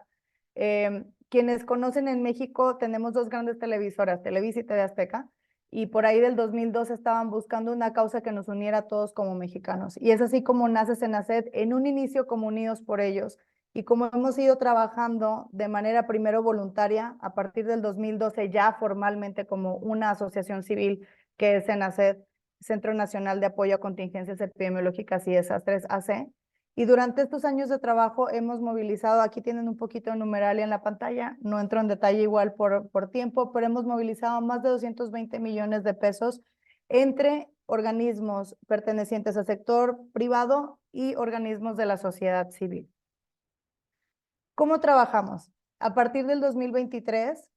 quienes conocen en México tenemos 2 grandes televisoras, Televisa y TV Azteca, y por ahí del 2002 estaban buscando una causa que nos uniera a todos como mexicanos. Y es así como nace Senacet, en un inicio como Unidos por Ellos, y como hemos ido trabajando de manera primero voluntaria, a partir del 2012 ya formalmente como una asociación civil que es Senacet, Centro Nacional de Apoyo a Contingencias Epidemiológicas y Desastres, AC. Y durante estos años de trabajo hemos movilizado, aquí tienen un poquito de numeralia en la pantalla, no entro en detalle igual por tiempo, pero hemos movilizado más de 220 millones de pesos entre organismos pertenecientes al sector privado y organismos de la sociedad civil. ¿Cómo trabajamos? A partir del 2023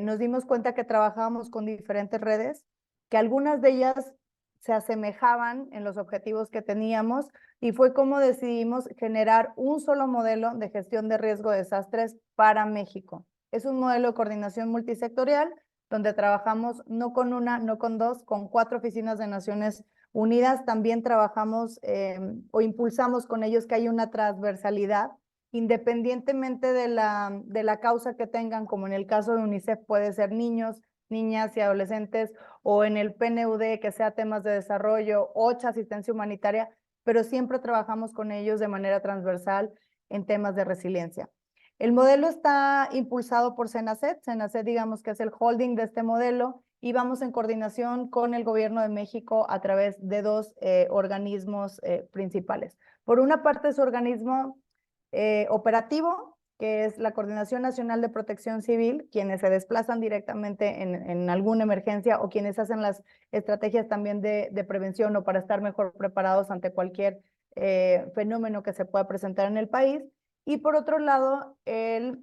nos dimos cuenta que trabajábamos con diferentes redes, que algunas de ellas se asemejaban en los objetivos que teníamos y fue como decidimos generar un solo modelo de gestión de riesgo de desastres para México. Es un modelo de coordinación multisectorial donde trabajamos no con una, no con dos, con 4 oficinas de Naciones Unidas. También trabajamos o impulsamos con ellos que haya una transversalidad, independientemente de la causa que tengan, como en el caso de UNICEF puede ser niños, niñas y adolescentes, o en el PNUD que sea temas de desarrollo, OCHA, asistencia humanitaria, pero siempre trabajamos con ellos de manera transversal en temas de resiliencia. El modelo está impulsado por Senacet. Senacet, digamos que es el holding de este modelo, y vamos en coordinación con el Gobierno de México a través de 2 organismos principales. Por una parte, su organismo operativo, que es la Coordinación Nacional de Protección Civil, quienes se desplazan directamente en alguna emergencia o quienes hacen las estrategias también de prevención o para estar mejor preparados ante cualquier fenómeno que se pueda presentar en el país. Y por otro lado, el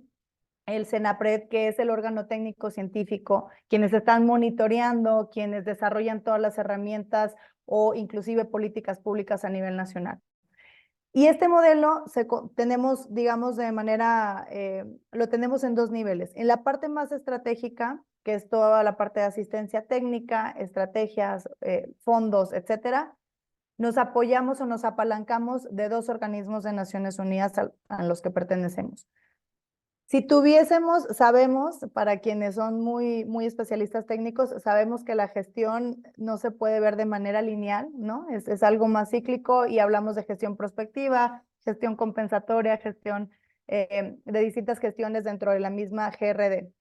CENAPRED, que es el órgano técnico científico, quienes están monitoreando, quienes desarrollan todas las herramientas o inclusive políticas públicas a nivel nacional. Y este modelo tenemos, digamos, de manera, lo tenemos en 2 niveles. En la parte más estratégica, que es toda la parte de asistencia técnica, estrategias, fondos, etcétera, nos apoyamos o nos apalancamos de 2 organismos de Naciones Unidas a los que pertenecemos. Si tuviésemos, sabemos, para quienes son muy especialistas técnicos, sabemos que la gestión no se puede ver de manera lineal, ¿no? Es algo más cíclico, y hablamos de gestión prospectiva, gestión compensatoria, gestión de distintas gestiones dentro de la misma GRD.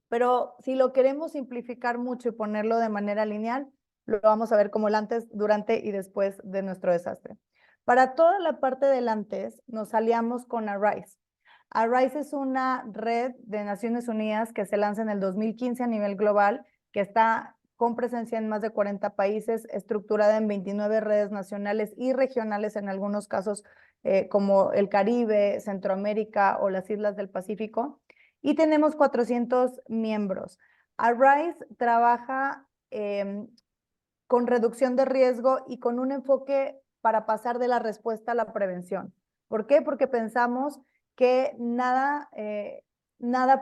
Pero si lo queremos simplificar mucho y ponerlo de manera lineal, lo vamos a ver como el antes, durante y después de nuestro desastre. Para toda la parte del antes, nos aliamos con ARISE. ARISE es una red de Naciones Unidas que se lanza en el 2015 a nivel global, que está con presencia en más de 40 países, estructurada en 29 redes nacionales y regionales, en algunos casos como el Caribe, Centroamérica o las islas del Pacífico, y tenemos 400 miembros. ARISE trabaja con reducción de riesgo y con un enfoque para pasar de la respuesta a la prevención. ¿Por qué? Porque pensamos que nada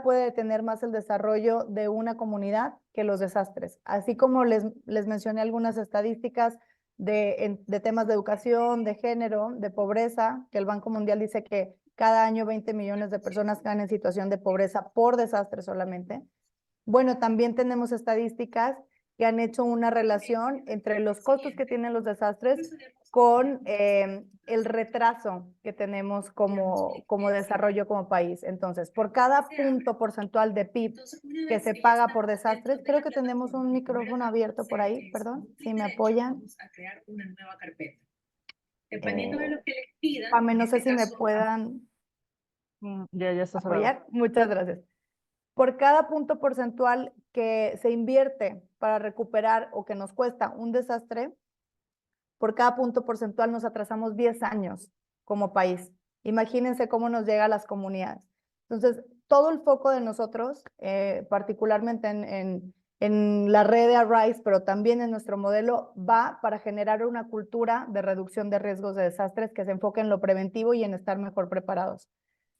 puede detener más el desarrollo de una comunidad que los desastres. Así como les mencioné algunas estadísticas de temas de educación, de género, de pobreza, que el Banco Mundial dice que cada año 20 millones de personas caen en situación de pobreza por desastres solamente. Bueno, también tenemos estadísticas que han hecho una relación entre los costos que tienen los desastres con el retraso que tenemos como desarrollo como país. Entonces, por cada punto porcentual de PIB que se paga por desastres, creo que tenemos un micrófono abierto por ahí, perdón, si me apoyan. Vamos a crear una nueva carpeta. Dependiendo de lo que les pidan. Pame, no sé si me puedan Ya está cerrado. apoyar. Muchas gracias. Por cada punto porcentual que se invierte para recuperar o que nos cuesta un desastre, por cada punto porcentual nos atrasamos 10 años como país. Imagínense cómo nos llega a las comunidades. Entonces, todo el foco de nosotros, particularmente en la red de ARISE, pero también en nuestro modelo, va para generar una cultura de reducción de riesgos de desastres que se enfoque en lo preventivo y en estar mejor preparados.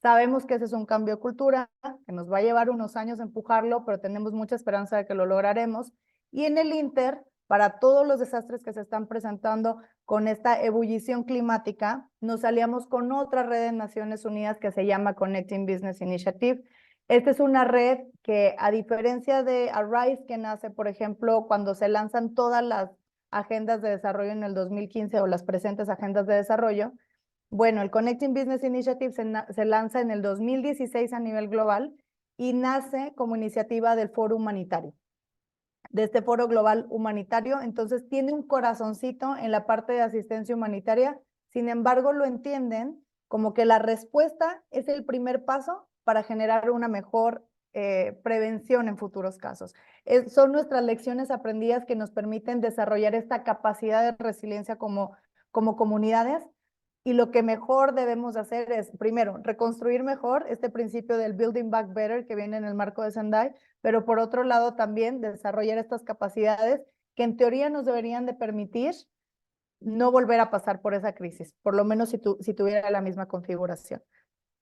Sabemos que ese es un cambio de cultura, que nos va a llevar unos años empujarlo, pero tenemos mucha esperanza de que lo lograremos. Y en el Inter, para todos los desastres que se están presentando con esta ebullición climática, nos aliamos con otra red de Naciones Unidas que se llama Connecting Business Initiative. Esta es una red que, a diferencia de ARISE, que nace, por ejemplo, cuando se lanzan todas las agendas de desarrollo en el 2015 o las presentes agendas de desarrollo, bueno, el Connecting Business Initiative se lanza en el 2016 a nivel global y nace como iniciativa del Foro Humanitario, de este Foro Global Humanitario. Entonces tiene un corazoncito en la parte de asistencia humanitaria, sin embargo lo entienden como que la respuesta es el primer paso para generar una mejor prevención en futuros casos. Son nuestras lecciones aprendidas que nos permiten desarrollar esta capacidad de resiliencia como comunidades. Y lo que mejor debemos hacer es, primero, reconstruir mejor este principio del Building Back Better que viene en el marco de Sendai, pero por otro lado también desarrollar estas capacidades que en teoría nos deberían de permitir no volver a pasar por esa crisis, por lo menos si tuviera la misma configuración.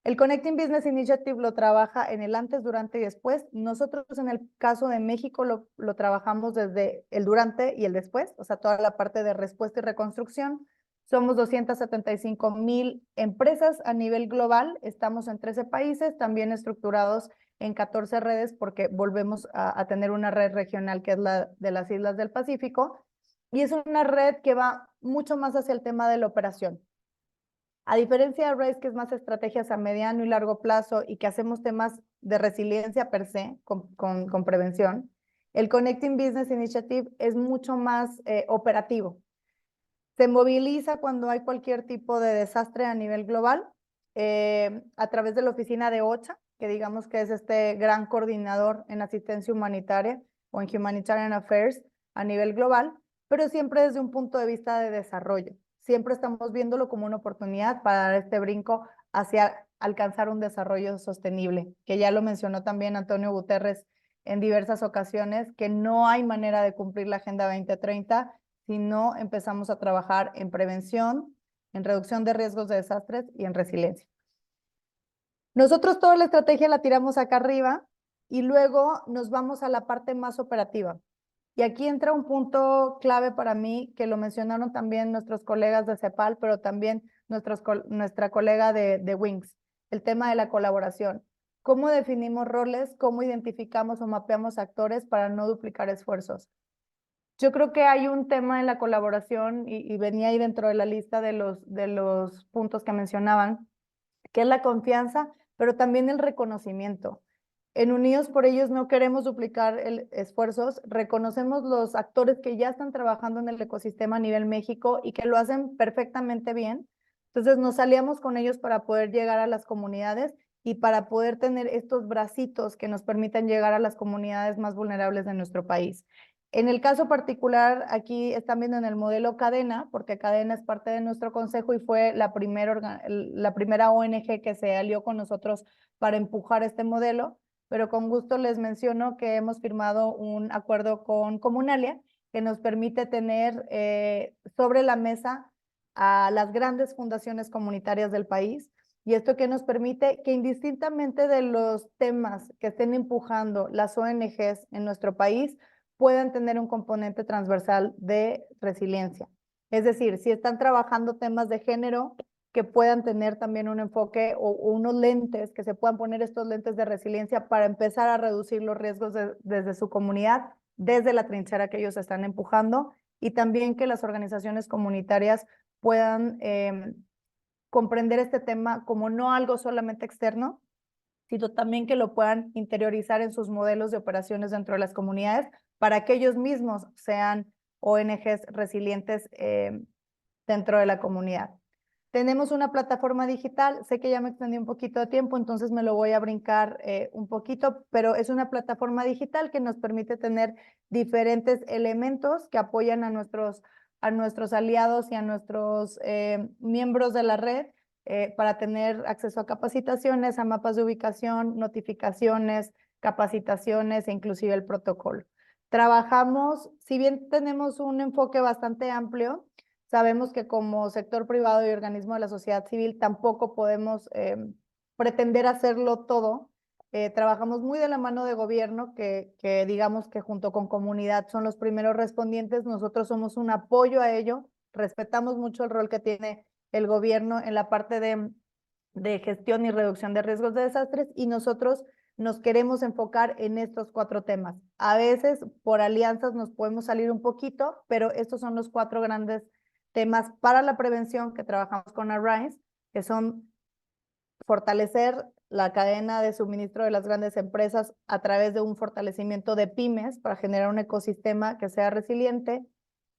El Connecting Business Initiative lo trabaja en el antes, durante y después. Nosotros en el caso de México lo trabajamos desde el durante y el después, o sea, toda la parte de respuesta y reconstrucción. Somos 275,000 empresas a nivel global, estamos en 13 países, también estructurados en 14 redes porque volvemos a tener una red regional que es la de las Islas del Pacífico, y es una red que va mucho más hacia el tema de la operación. A diferencia de RAISE, que es más estrategias a mediano y largo plazo y que hacemos temas de resiliencia per se, con prevención, el Connecting Business Initiative es mucho más operativo. Se moviliza cuando hay cualquier tipo de desastre a nivel global a través de la oficina de OCHA, que digamos que es este gran coordinador en asistencia humanitaria o en Humanitarian Affairs a nivel global, pero siempre desde un punto de vista de desarrollo. Siempre estamos viéndolo como una oportunidad para dar este brinco hacia alcanzar un desarrollo sostenible, que ya lo mencionó también Antonio Guterres en diversas ocasiones, que no hay manera de cumplir la Agenda 2030 si no empezamos a trabajar en prevención, en reducción de riesgos de desastres y en resiliencia. Nosotros toda la estrategia la tiramos acá arriba y luego nos vamos a la parte más operativa. Y aquí entra un punto clave para mí, que lo mencionaron también nuestros colegas de CEPAL, pero también nuestra colega de WINGS, el tema de la colaboración. ¿Cómo definimos roles? ¿Cómo identificamos o mapeamos actores para no duplicar esfuerzos? Yo creo que hay un tema en la colaboración, y venía ahí dentro de la lista de los puntos que mencionaban, que es la confianza, pero también el reconocimiento. En Unidos por Ellos no queremos duplicar esfuerzos, reconocemos los actores que ya están trabajando en el ecosistema a nivel México y que lo hacen perfectamente bien. Entonces nos aliamos con ellos para poder llegar a las comunidades y para poder tener estos bracitos que nos permitan llegar a las comunidades más vulnerables de nuestro país. En el caso particular, aquí están viendo en el modelo Cadena, porque Cadena es parte de nuestro consejo y fue la primera ONG que se alió con nosotros para empujar este modelo, pero con gusto les menciono que hemos firmado un acuerdo con Comunalia que nos permite tener sobre la mesa a las grandes fundaciones comunitarias del país. Y esto que nos permite que indistintamente de los temas que estén empujando las ONGs en nuestro país, puedan tener un componente transversal de resiliencia. Es decir, si están trabajando temas de género, que puedan tener también un enfoque o unos lentes, que se puedan poner estos lentes de resiliencia para empezar a reducir los riesgos desde su comunidad, desde la trinchera que ellos están empujando, y también que las organizaciones comunitarias puedan comprender este tema como no algo solamente externo, sino también que lo puedan interiorizar en sus modelos de operaciones dentro de las comunidades para que ellos mismos sean ONGs resilientes dentro de la comunidad. Tenemos una plataforma digital, sé que ya me extendí un poquito de tiempo, entonces me lo voy a brincar un poquito, pero es una plataforma digital que nos permite tener diferentes elementos que apoyan a nuestros aliados y a nuestros miembros de la red para tener acceso a capacitaciones, a mapas de ubicación, notificaciones, capacitaciones e inclusive el protocolo. Trabajamos, si bien tenemos un enfoque bastante amplio, sabemos que como sector privado y organismo de la sociedad civil tampoco podemos pretender hacerlo todo. Trabajamos muy de la mano de gobierno, que digamos que junto con comunidad son los primeros respondientes. Nosotros somos un apoyo a ello, respetamos mucho el rol que tiene el gobierno en la parte de gestión y reducción de riesgos de desastres, y nosotros nos queremos enfocar en estos 4 temas. A veces por alianzas nos podemos salir un poquito, pero estos son los 4 grandes temas para la prevención que trabajamos con Arise, que son fortalecer la cadena de suministro de las grandes empresas a través de un fortalecimiento de pymes para generar un ecosistema que sea resiliente,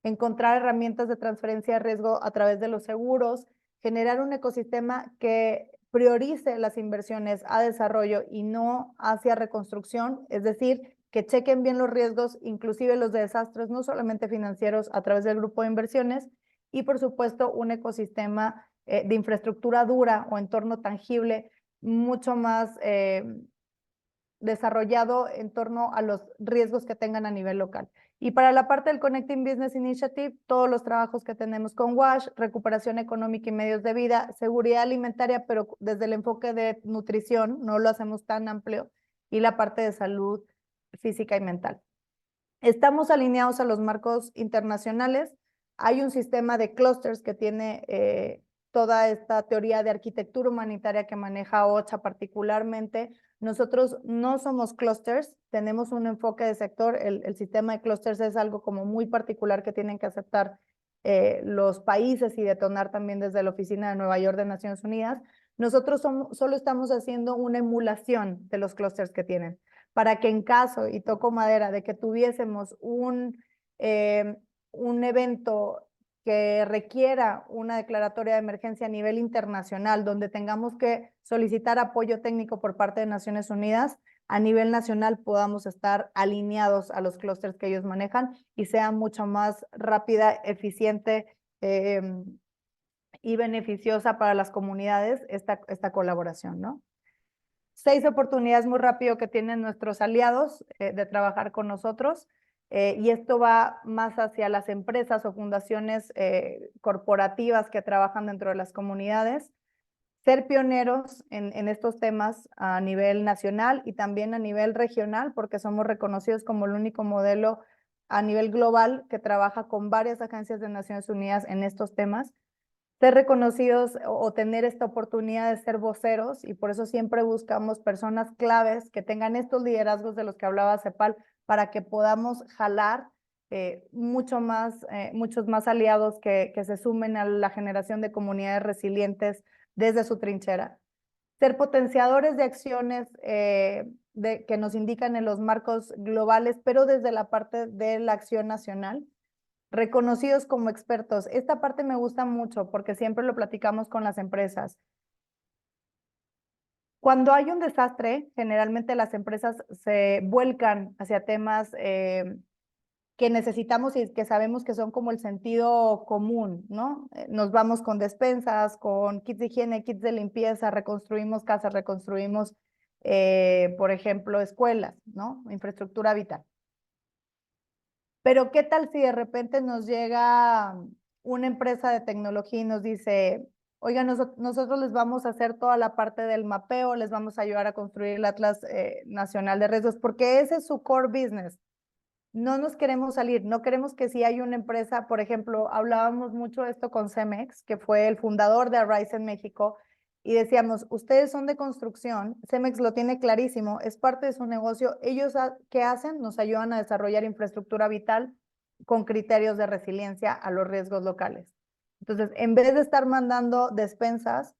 encontrar herramientas de transferencia de riesgo a través de los seguros, generar un ecosistema que priorice las inversiones a desarrollo y no hacia reconstrucción, es decir, que chequen bien los riesgos, inclusive los de desastres, no solamente financieros, a través del grupo de inversiones, y por supuesto un ecosistema de infraestructura dura o entorno tangible mucho más desarrollado en torno a los riesgos que tengan a nivel local. Y para la parte del Connecting Business Initiative, todos los trabajos que tenemos con WASH, recuperación económica y medios de vida, seguridad alimentaria, pero desde el enfoque de nutrición, no lo hacemos tan amplio, y la parte de salud física y mental. Estamos alineados a los marcos internacionales. Hay un sistema de clusters que tiene toda esta teoría de arquitectura humanitaria que maneja OCHA particularmente. Nosotros no somos clusters, tenemos un enfoque de sector. El sistema de clusters es algo como muy particular que tienen que aceptar los países y detonar también desde la oficina de Nueva York de Naciones Unidas. Nosotros solo estamos haciendo una emulación de los clusters que tienen, para que en caso, y toco madera, de que tuviésemos un evento que requiera una declaratoria de emergencia a nivel internacional, donde tengamos que solicitar apoyo técnico por parte de Naciones Unidas, a nivel nacional podamos estar alineados a los clústeres que ellos manejan y sea mucho más rápida, eficiente y beneficiosa para las comunidades esta colaboración, ¿no? 6 oportunidades muy rápido que tienen nuestros aliados de trabajar con nosotros. Y esto va más hacia las empresas o fundaciones corporativas que trabajan dentro de las comunidades. Ser pioneros en estos temas a nivel nacional y también a nivel regional, porque somos reconocidos como el único modelo a nivel global que trabaja con varias agencias de Naciones Unidas en estos temas. Ser reconocidos o tener esta oportunidad de ser voceros, y por eso siempre buscamos personas claves que tengan estos liderazgos de los que hablaba Cepal, para que podamos jalar muchos más aliados que se sumen a la generación de comunidades resilientes desde su trinchera. Ser potenciadores de acciones que nos indican en los marcos globales, pero desde la parte de la acción nacional. Reconocidos como expertos. Esta parte me gusta mucho porque siempre lo platicamos con las empresas. Cuando hay un desastre, generalmente las empresas se vuelcan hacia temas que necesitamos y que sabemos que son como el sentido común, ¿no? Nos vamos con despensas, con kits de higiene, kits de limpieza, reconstruimos casas, reconstruimos, por ejemplo, escuelas, ¿no? Infraestructura vital. Pero ¿qué tal si de repente nos llega una empresa de tecnología y nos dice, oigan, nosotros les vamos a hacer toda la parte del mapeo, les vamos a ayudar a construir el Atlas Nacional de Riesgos, porque ese es su core business. No nos queremos salir, no queremos que si hay una empresa, por ejemplo, hablábamos mucho de esto con Cemex, que fue el fundador de Arise en México, y decíamos, ustedes son de construcción, Cemex lo tiene clarísimo, es parte de su negocio, ellos ¿qué hacen? Nos ayudan a desarrollar infraestructura vital con criterios de resiliencia a los riesgos locales. Entonces, en vez de estar mandando despensas,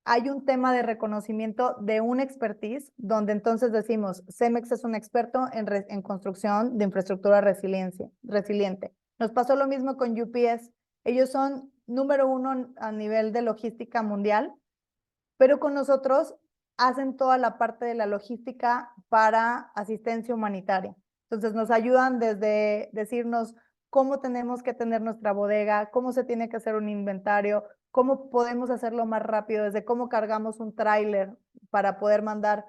hay un tema de reconocimiento de un expertise, donde entonces decimos, Cemex es un experto en construcción de infraestructura resiliente. Nos pasó lo mismo con UPS. Ellos son número 1 a nivel de logística mundial, pero con nosotros hacen toda la parte de la logística para asistencia humanitaria. Entonces nos ayudan desde decirnos cómo tenemos que tener nuestra bodega, cómo se tiene que hacer un inventario, cómo podemos hacerlo más rápido, desde cómo cargamos un tráiler para poder mandar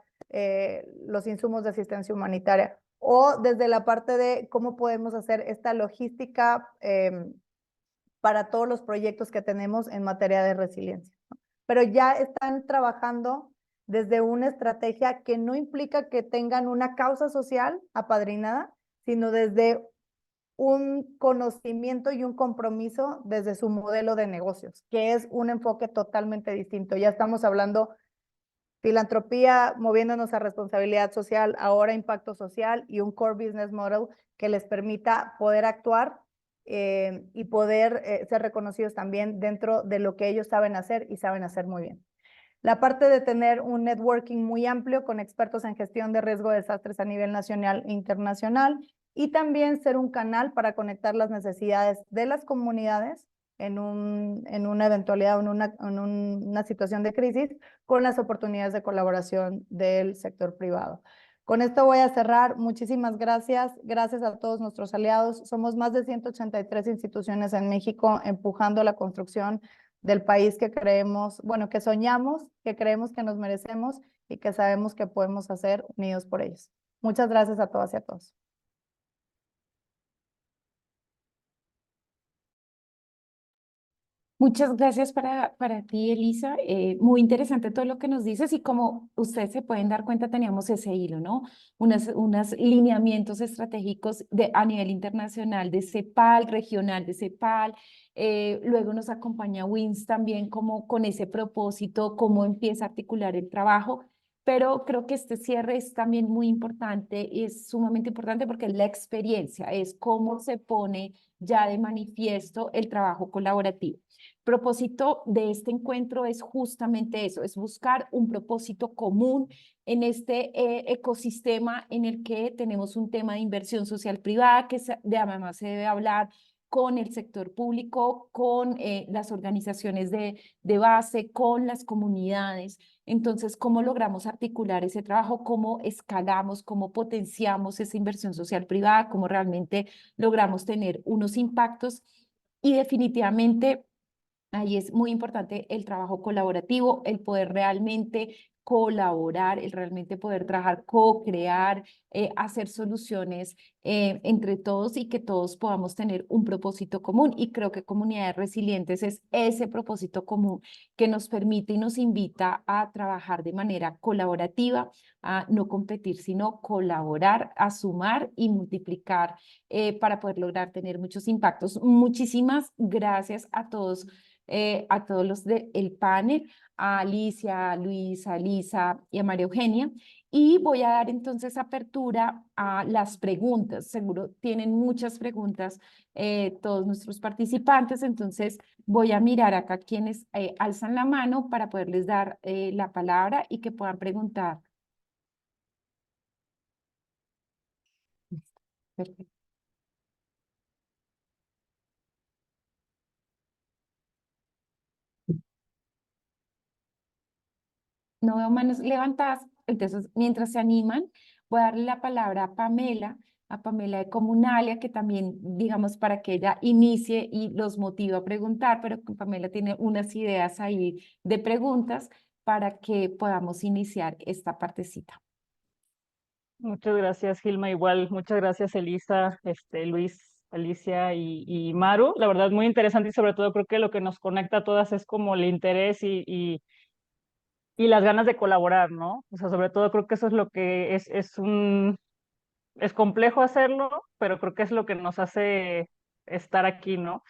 los insumos de asistencia humanitaria, o desde la parte de cómo podemos hacer esta logística para todos los proyectos que tenemos en materia de resiliencia. Pero ya están trabajando desde una estrategia que no implica que tengan una causa social apadrinada, sino desde un conocimiento y un compromiso desde su modelo de negocios, que es un enfoque totalmente distinto. Ya estamos hablando filantropía, moviéndonos a responsabilidad social, ahora impacto social y un core business model que les permita poder actuar y poder ser reconocidos también dentro de lo que ellos saben hacer y saben hacer muy bien. La parte de tener un networking muy amplio con expertos en gestión de riesgo de desastres a nivel nacional e internacional, y también ser un canal para conectar las necesidades de las comunidades en una eventualidad o en una situación de crisis con las oportunidades de colaboración del sector privado. Con esto voy a cerrar. Muchísimas gracias. Gracias a todos nuestros aliados. Somos más de 183 instituciones en México empujando la construcción del país que creemos, bueno, que soñamos, que creemos que nos merecemos y que sabemos que podemos hacer unidos por ellos. Muchas gracias a todas y a todos. Muchas gracias para ti, Elisa. Muy interesante todo lo que nos dices y como ustedes se pueden dar cuenta, teníamos ese hilo, ¿no? Unos lineamientos estratégicos a nivel internacional de CEPAL, regional de CEPAL. Luego nos acompaña WINS también como con ese propósito, cómo empieza a articular el trabajo. Pero creo que este cierre es también muy importante y es sumamente importante porque la experiencia es cómo se pone ya de manifiesto el trabajo colaborativo. Propósito de este encuentro es justamente eso, es buscar un propósito común en este ecosistema en el que tenemos un tema de inversión social privada que además se debe hablar con el sector público, con las organizaciones de base, con las comunidades. Entonces, ¿cómo logramos articular ese trabajo? ¿Cómo escalamos? ¿Cómo potenciamos esa inversión social privada? ¿Cómo realmente logramos tener unos impactos? Y definitivamente ahí es muy importante el trabajo colaborativo, el poder realmente colaborar, el realmente poder trabajar, co-crear, hacer soluciones entre todos y que todos podamos tener un propósito común. Y creo que Comunidades Resilientes es ese propósito común que nos permite y nos invita a trabajar de manera colaborativa, a no competir, sino colaborar, a sumar y multiplicar para poder lograr tener muchos impactos. Muchísimas gracias a todos los del panel, a Alicia, a Luis, a Lisa y a María Eugenia. Y voy a dar entonces apertura a las preguntas. Seguro tienen muchas preguntas todos nuestros participantes, entonces voy a mirar acá quienes alzan la mano para poderles dar la palabra y que puedan preguntar. Perfecto. No veo manos levantadas, entonces mientras se animan, voy a darle la palabra a Pamela de Comunalia, que también, digamos, para que ella inicie y los motive a preguntar, pero Pamela tiene unas ideas ahí de preguntas para que podamos iniciar esta partecita. Muchas gracias, Gilma. Igual, muchas gracias, Elisa, Luis, Alicia y Maru. La verdad, muy interesante y sobre todo creo que lo que nos conecta a todas es como el interés y las ganas de colaborar, ¿no? O sea, sobre todo creo que eso es lo que es complejo hacerlo, pero creo que es lo que nos hace estar aquí, ¿no?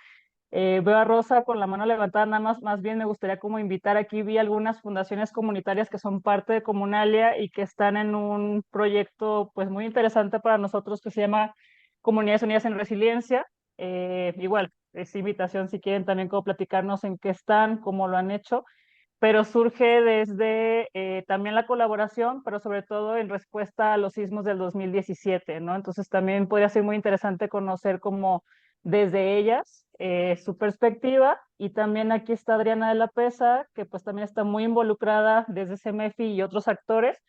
Veo a Rosa con la mano levantada, nada más bien me gustaría como invitar aquí, vi algunas fundaciones comunitarias que son parte de Comunalia y que están en un proyecto pues muy interesante para nosotros que se llama Comunidades Unidas en Resiliencia. Igual, es invitación si quieren también como platicarnos en qué están, cómo lo han hecho, pero surge desde también la colaboración, pero sobre todo en respuesta a los sismos del 2017, ¿no? Entonces también podría ser muy interesante conocer cómo desde ellas su perspectiva, y también aquí está Adriana de la Pesa, que pues también está muy involucrada desde CEMEFI y otros actores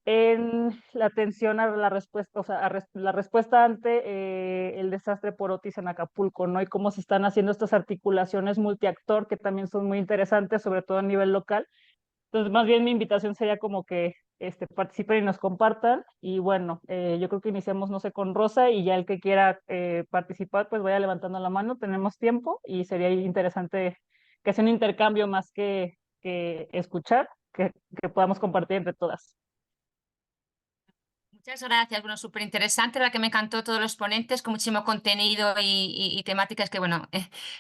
en la atención a la respuesta, o sea, la respuesta ante el desastre por Otis en Acapulco, ¿no? Y cómo se están haciendo estas articulaciones multiactor que también son muy interesantes, sobre todo a nivel local. Entonces, más bien mi invitación sería como que participen y nos compartan. Y bueno, yo creo que iniciamos, no sé, con Rosa, y ya el que quiera participar, pues vaya levantando la mano, tenemos tiempo y sería interesante que sea un intercambio más que escuchar, que podamos compartir entre todas. Muchas gracias, bueno, súper interesante, la que me encantó todos los ponentes, con muchísimo contenido y temáticas que, bueno,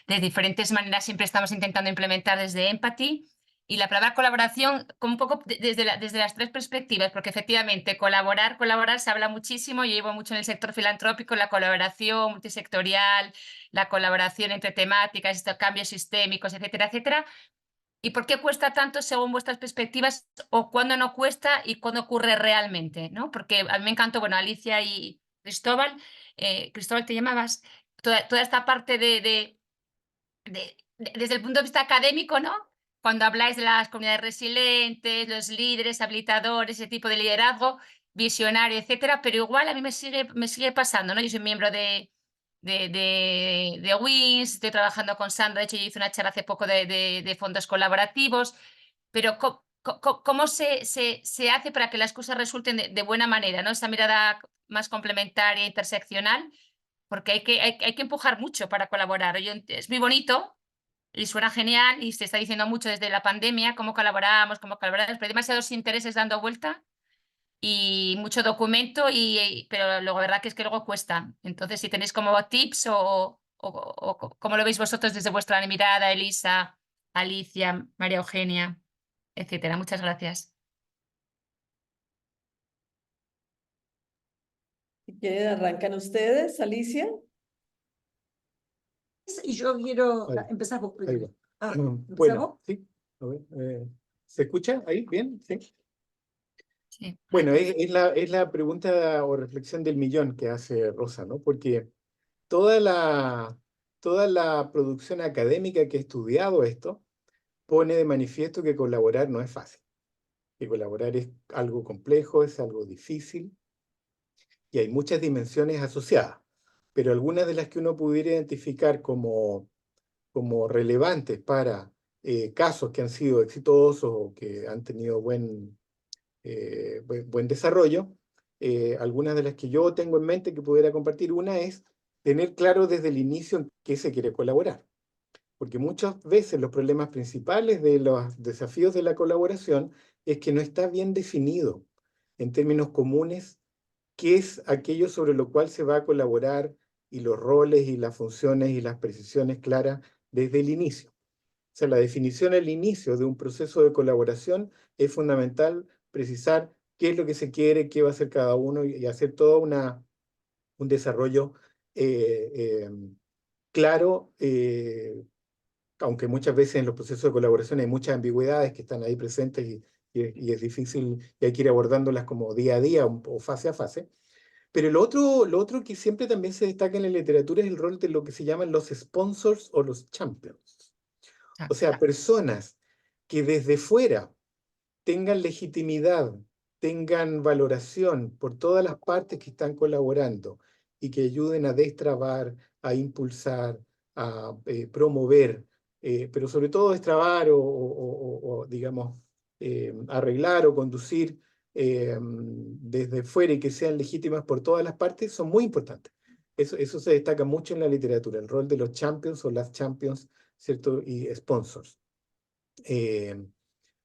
de diferentes maneras siempre estamos intentando implementar desde Empathy. Y la palabra colaboración, como un poco desde las tres perspectivas, porque efectivamente colaborar se habla muchísimo, yo llevo mucho en el sector filantrópico, la colaboración multisectorial, la colaboración entre temáticas, estos cambios sistémicos, etcétera, etcétera. ¿Y por qué cuesta tanto según vuestras perspectivas, o cuándo no cuesta y cuándo ocurre realmente, ¿no? Porque a mí me encantó, bueno, Alicia y Cristóbal, Cristóbal te llamabas, toda esta parte desde el punto de vista académico, ¿no? Cuando habláis de las comunidades resilientes, los líderes, habilitadores, ese tipo de liderazgo, visionario, etcétera, pero igual a mí me sigue pasando, ¿no? Yo soy miembro de WINS, estoy trabajando con Sandra, de hecho yo hice una charla hace poco de fondos colaborativos, pero ¿cómo se hace para que las cosas resulten de buena manera, ¿no? Esa mirada más complementaria, interseccional, porque hay que empujar mucho para colaborar. Es muy bonito, y suena genial y se está diciendo mucho desde la pandemia, cómo colaboramos, pero hay demasiados intereses dando vuelta y mucho documento, pero luego la verdad que es que luego cuesta. Entonces, si tenéis como tips o cómo lo veis vosotros desde vuestra mirada, Elisa, Alicia, María Eugenia, etcétera. Muchas gracias. Si quieren, arrancan ustedes, Alicia. Y yo quiero Ahí, empezar vos ahí primero. va. Ah, ¿empezás Bueno, vos? sí. A ver, ¿se escucha ahí? ¿Bien? Sí. Sí. Bueno, es la pregunta o reflexión del millón que hace Rosa, ¿no? Porque toda la producción académica que ha estudiado esto pone de manifiesto que colaborar no es fácil, que colaborar es algo complejo, es algo difícil y hay muchas dimensiones asociadas, pero algunas de las que uno pudiera identificar como relevantes para casos que han sido exitosos o que han tenido buen desarrollo, algunas de las que yo tengo en mente que pudiera compartir, una es tener claro desde el inicio en qué se quiere colaborar. Porque muchas veces los problemas principales de los desafíos de la colaboración es que no está bien definido en términos comunes qué es aquello sobre lo cual se va a colaborar y los roles y las funciones y las precisiones claras desde el inicio. O sea, la definición al inicio de un proceso de colaboración es fundamental precisar qué es lo que se quiere, qué va a hacer cada uno y hacer todo un desarrollo claro, aunque muchas veces en los procesos de colaboración hay muchas ambigüedades que están ahí presentes y es difícil y hay que ir abordándolas como día a día o fase a fase. Pero lo otro que siempre también se destaca en la literatura es el rol de lo que se llaman los sponsors o los champions. O sea, personas que desde fuera tengan legitimidad, tengan valoración por todas las partes que están colaborando y que ayuden a destrabar, a impulsar, a promover, pero sobre todo destrabar o digamos, arreglar o conducir desde fuera y que sean legítimas por todas las partes, son muy importantes. Eso se destaca mucho en la literatura, el rol de los champions o las champions, ¿cierto? Y sponsors.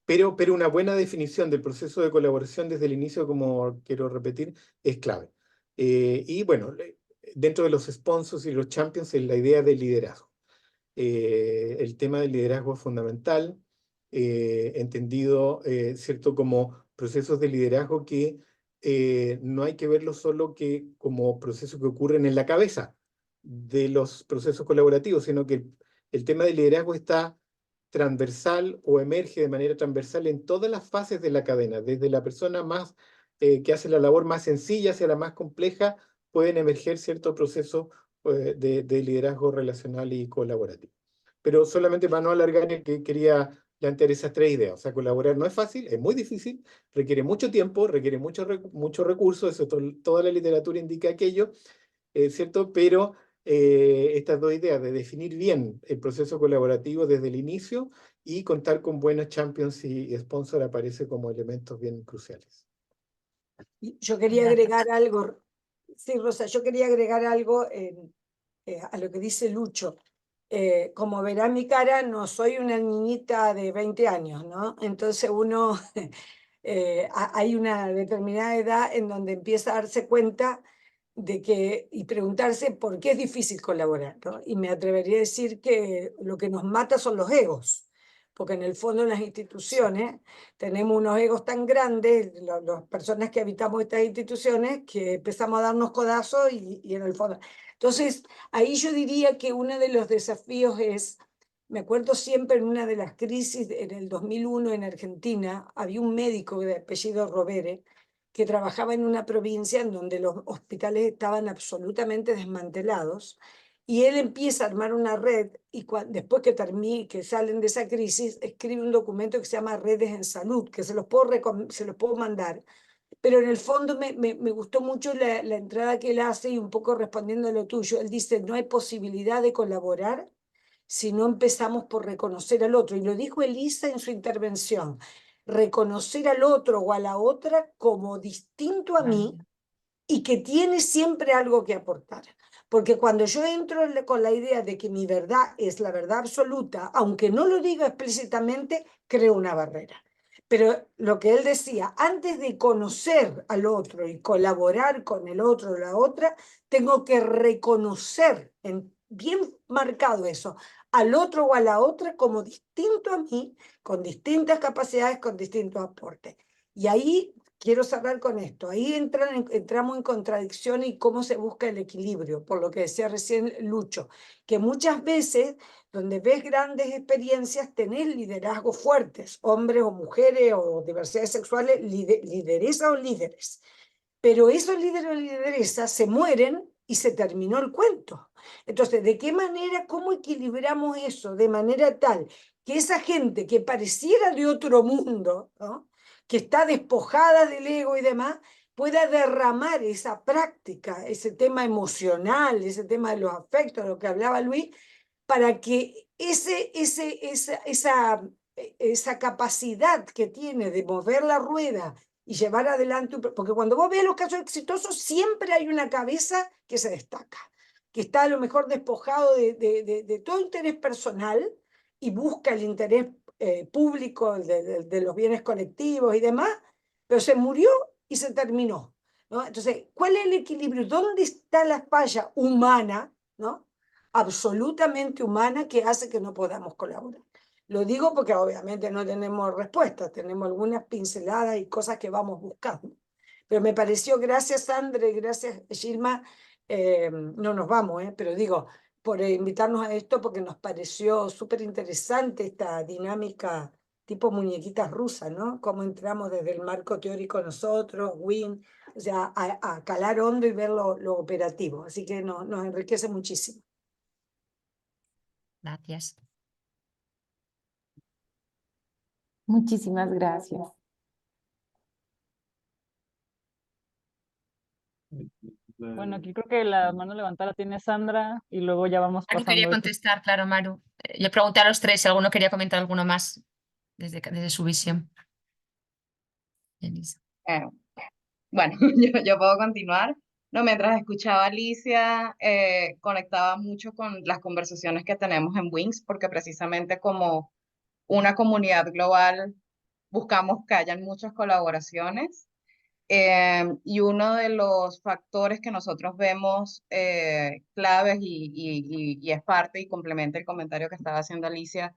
Pero una buena definición del proceso de colaboración desde el inicio, como quiero repetir, es clave. Y bueno, dentro de los sponsors y los champions es la idea del liderazgo. El tema del liderazgo es fundamental, entendido, ¿cierto?, como procesos de liderazgo que no hay que verlo solo como procesos que ocurren en la cabeza de los procesos colaborativos, sino que el tema del liderazgo está transversal o emerge de manera transversal en todas las fases de la cadena, desde la persona más que hace la labor más sencilla hacia la más compleja, pueden emerger ciertos procesos de liderazgo relacional y colaborativo. Pero solamente para no alargar, que quería plantear esas tres ideas. O sea, colaborar no es fácil, es muy difícil, requiere mucho tiempo, requiere mucho recursos, eso toda la literatura indica aquello, ¿cierto? Pero estas dos ideas de definir bien el proceso colaborativo desde el inicio y contar con buenos champions y sponsors aparece como elementos bien cruciales. Yo quería agregar algo, sí, Rosa, yo quería agregar algo a lo que dice Lucho. Como verá mi cara, no soy una niñita de 20 años, ¿no? Entonces uno, hay una determinada edad en donde empieza a darse cuenta de que, y preguntarse por qué es difícil colaborar, ¿no? Y me atrevería a decir que lo que nos mata son los egos, porque en el fondo en las instituciones tenemos unos egos tan grandes, las personas que habitamos estas instituciones, que empezamos a darnos codazos y en el fondo... Entonces, ahí yo diría que uno de los desafíos es, me acuerdo siempre en una de las crisis en el 2001 en Argentina, había un médico de apellido Rovere que trabajaba en una provincia en donde los hospitales estaban absolutamente desmantelados y él empieza a armar una red y después que salen de esa crisis, escribe un documento que se llama Redes en Salud, que se los puedo mandar. Pero en el fondo me gustó mucho la entrada que él hace y un poco respondiendo a lo tuyo. Él dice, no hay posibilidad de colaborar si no empezamos por reconocer al otro. Y lo dijo Elisa en su intervención, reconocer al otro o a la otra como distinto a mí y que tiene siempre algo que aportar. Porque cuando yo entro con la idea de que mi verdad es la verdad absoluta, aunque no lo diga explícitamente, creo una barrera. Pero lo que él decía, antes de conocer al otro y colaborar con el otro o la otra, tengo que reconocer, bien marcado eso, al otro o a la otra como distinto a mí, con distintas capacidades, con distintos aportes. Y ahí quiero cerrar con esto. Ahí entramos en contradicción y cómo se busca el equilibrio, por lo que decía recién Lucho, que muchas veces donde ves grandes experiencias tenés liderazgos fuertes, hombres o mujeres o diversidades sexuales, lideresas o líderes. Pero esos líderes o lideresas se mueren y se terminó el cuento. Entonces, ¿de qué manera, cómo equilibramos eso de manera tal que esa gente que pareciera de otro mundo, ¿no?, que está despojada del ego y demás, pueda derramar esa práctica, ese tema emocional, ese tema de los afectos, de lo que hablaba Luis, para que esa capacidad que tiene de mover la rueda y llevar adelante, porque cuando vos ves los casos exitosos, siempre hay una cabeza que se destaca, que está a lo mejor despojado de todo interés personal y busca el interés público de los bienes colectivos y demás, pero se murió y se terminó, ¿no? Entonces, ¿cuál es el equilibrio? ¿Dónde está la falla humana, ¿no?, absolutamente humana, que hace que no podamos colaborar? Lo digo porque obviamente no tenemos respuestas, tenemos algunas pinceladas y cosas que vamos buscando. Pero me pareció, gracias André, gracias Gilma, no nos vamos, pero digo, por invitarnos a esto, porque nos pareció súper interesante esta dinámica tipo muñequitas rusas, ¿no? Cómo entramos desde el marco teórico nosotros, Win, o sea, a calar hondo y ver lo operativo. Así que nos enriquece muchísimo. Gracias. Muchísimas gracias. Bueno, aquí creo que la mano levantada la tiene Sandra y luego ya vamos Maru quería pasando. contestar, claro, Maru. Yo pregunté a los tres si alguno quería comentar alguno más desde su visión. Elisa. Bueno, yo puedo continuar. No, mientras escuchaba a Alicia, conectaba mucho con las conversaciones que tenemos en Wings, porque precisamente como una comunidad global buscamos que hayan muchas colaboraciones. Y uno de los factores que nosotros vemos claves y es parte y complementa el comentario que estaba haciendo Alicia,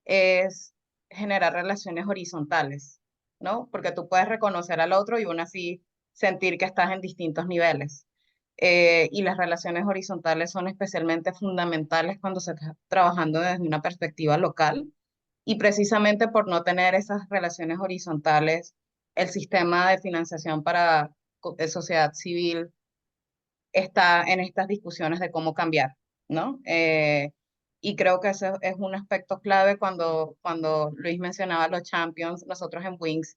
es generar relaciones horizontales, ¿no? Porque tú puedes reconocer al otro y aún así sentir que estás en distintos niveles. Y las relaciones horizontales son especialmente fundamentales cuando se está trabajando desde una perspectiva local. Y precisamente por no tener esas relaciones horizontales, el sistema de financiación para sociedad civil está en estas discusiones de cómo cambiar, ¿no? Y creo que ese es un aspecto clave cuando Luis mencionaba los champions. Nosotros en Wings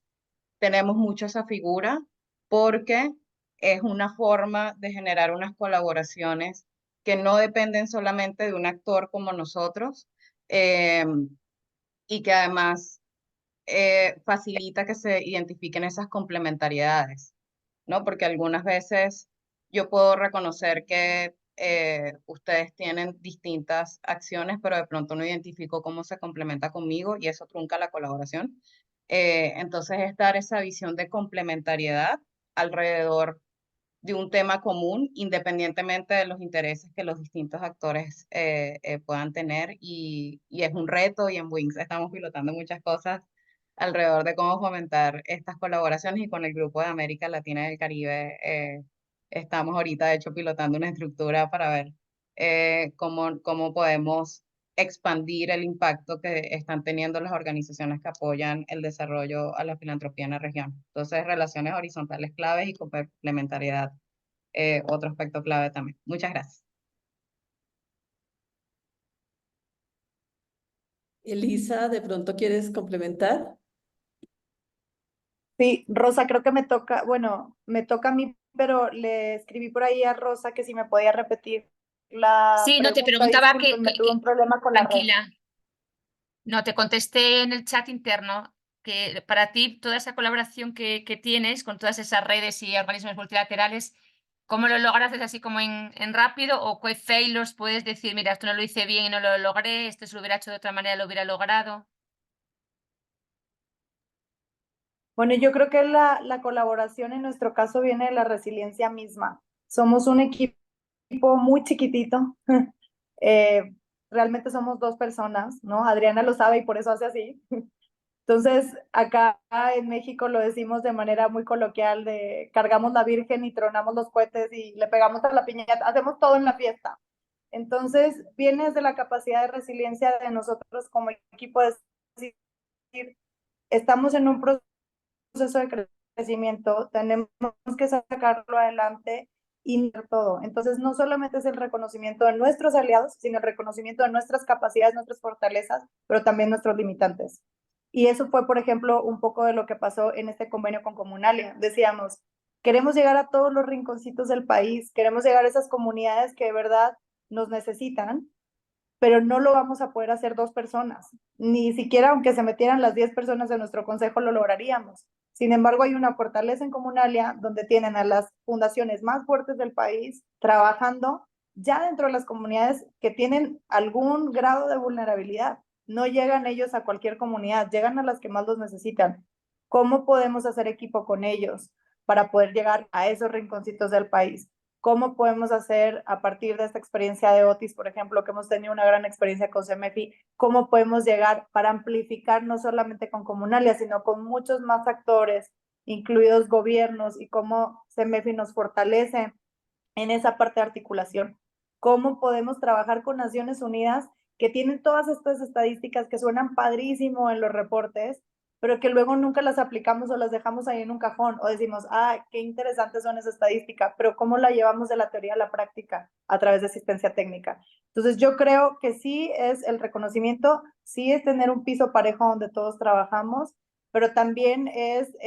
tenemos mucho esa figura porque es una forma de generar unas colaboraciones que no dependen solamente de un actor como nosotros, y que además facilita que se identifiquen esas complementariedades, ¿no? Porque algunas veces yo puedo reconocer que ustedes tienen distintas acciones, pero de pronto no identifico cómo se complementa conmigo y eso trunca la colaboración. Entonces es dar esa visión de complementariedad alrededor de un tema común, independientemente de los intereses que los distintos actores puedan tener. Y es un reto, y en Wings estamos pilotando muchas cosas alrededor de cómo fomentar estas colaboraciones, y con el Grupo de América Latina y del Caribe estamos ahorita, de hecho, pilotando una estructura para ver cómo podemos expandir el impacto que están teniendo las organizaciones que apoyan el desarrollo a la filantropía en la región. Entonces, relaciones horizontales claves y complementariedad, otro aspecto clave también. Muchas gracias. Elisa, ¿de pronto quieres complementar? Sí, Rosa, creo que me toca, bueno, me toca a mí, pero le escribí por ahí a Rosa que si me podía repetir la Sí, no te pregunta. preguntaba Discúlpenme, tuve un problema con la red. tranquila. No, te contesté en el chat interno que para ti toda esa colaboración que tienes con todas esas redes y organismos multilaterales, ¿Cómo lo lograste así como en rápido? ¿O qué failures puedes decir, mira, esto no lo hice bien y no lo logré, esto si lo hubiera hecho de otra manera lo hubiera logrado? Bueno, yo creo que la colaboración en nuestro caso viene de la resiliencia misma. Somos un equipo muy chiquitito. Realmente somos 2 personas, ¿no? Adriana lo sabe y por eso hace así. Entonces, acá en México lo decimos de manera muy coloquial, de cargamos la Virgen y tronamos los cohetes y le pegamos a la piñata, hacemos todo en la fiesta. Entonces, viene desde la capacidad de resiliencia de nosotros como equipo de decir, estamos en un proceso de crecimiento, tenemos que sacarlo adelante y todo. Entonces, no solamente es el reconocimiento de nuestros aliados, sino el reconocimiento de nuestras capacidades, nuestras fortalezas, pero también nuestros limitantes. Y eso fue, por ejemplo, un poco de lo que pasó en este convenio con Comunalia. Decíamos, queremos llegar a todos los rinconcitos del país, queremos llegar a esas comunidades que de verdad nos necesitan, pero no lo vamos a poder hacer 2 personas. Ni siquiera aunque se metieran las 10 personas de nuestro consejo lo lograríamos. Sin embargo, hay una fortaleza en Comunalia donde tienen a las fundaciones más fuertes del país trabajando ya dentro de las comunidades que tienen algún grado de vulnerabilidad. No llegan ellos a cualquier comunidad, llegan a las que más los necesitan. ¿Cómo podemos hacer equipo con ellos para poder llegar a esos rinconcitos del país? ¿Cómo podemos hacer a partir de esta experiencia de Otis, por ejemplo, que hemos tenido una gran experiencia con CEMEFI, cómo podemos llegar para amplificar no solamente con Comunalia, sino con muchos más actores, incluidos gobiernos, y cómo CEMEFI nos fortalece en esa parte de articulación? ¿Cómo podemos trabajar con Naciones Unidas, que tienen todas estas estadísticas que suenan padrísimo en los reportes, pero que luego nunca las aplicamos o las dejamos ahí en un cajón, o decimos, ah, qué interesantes son esas estadísticas, pero cómo la llevamos de la teoría a la práctica a través de asistencia técnica? Entonces yo creo que sí es el reconocimiento, sí es tener un piso parejo donde todos trabajamos, pero también es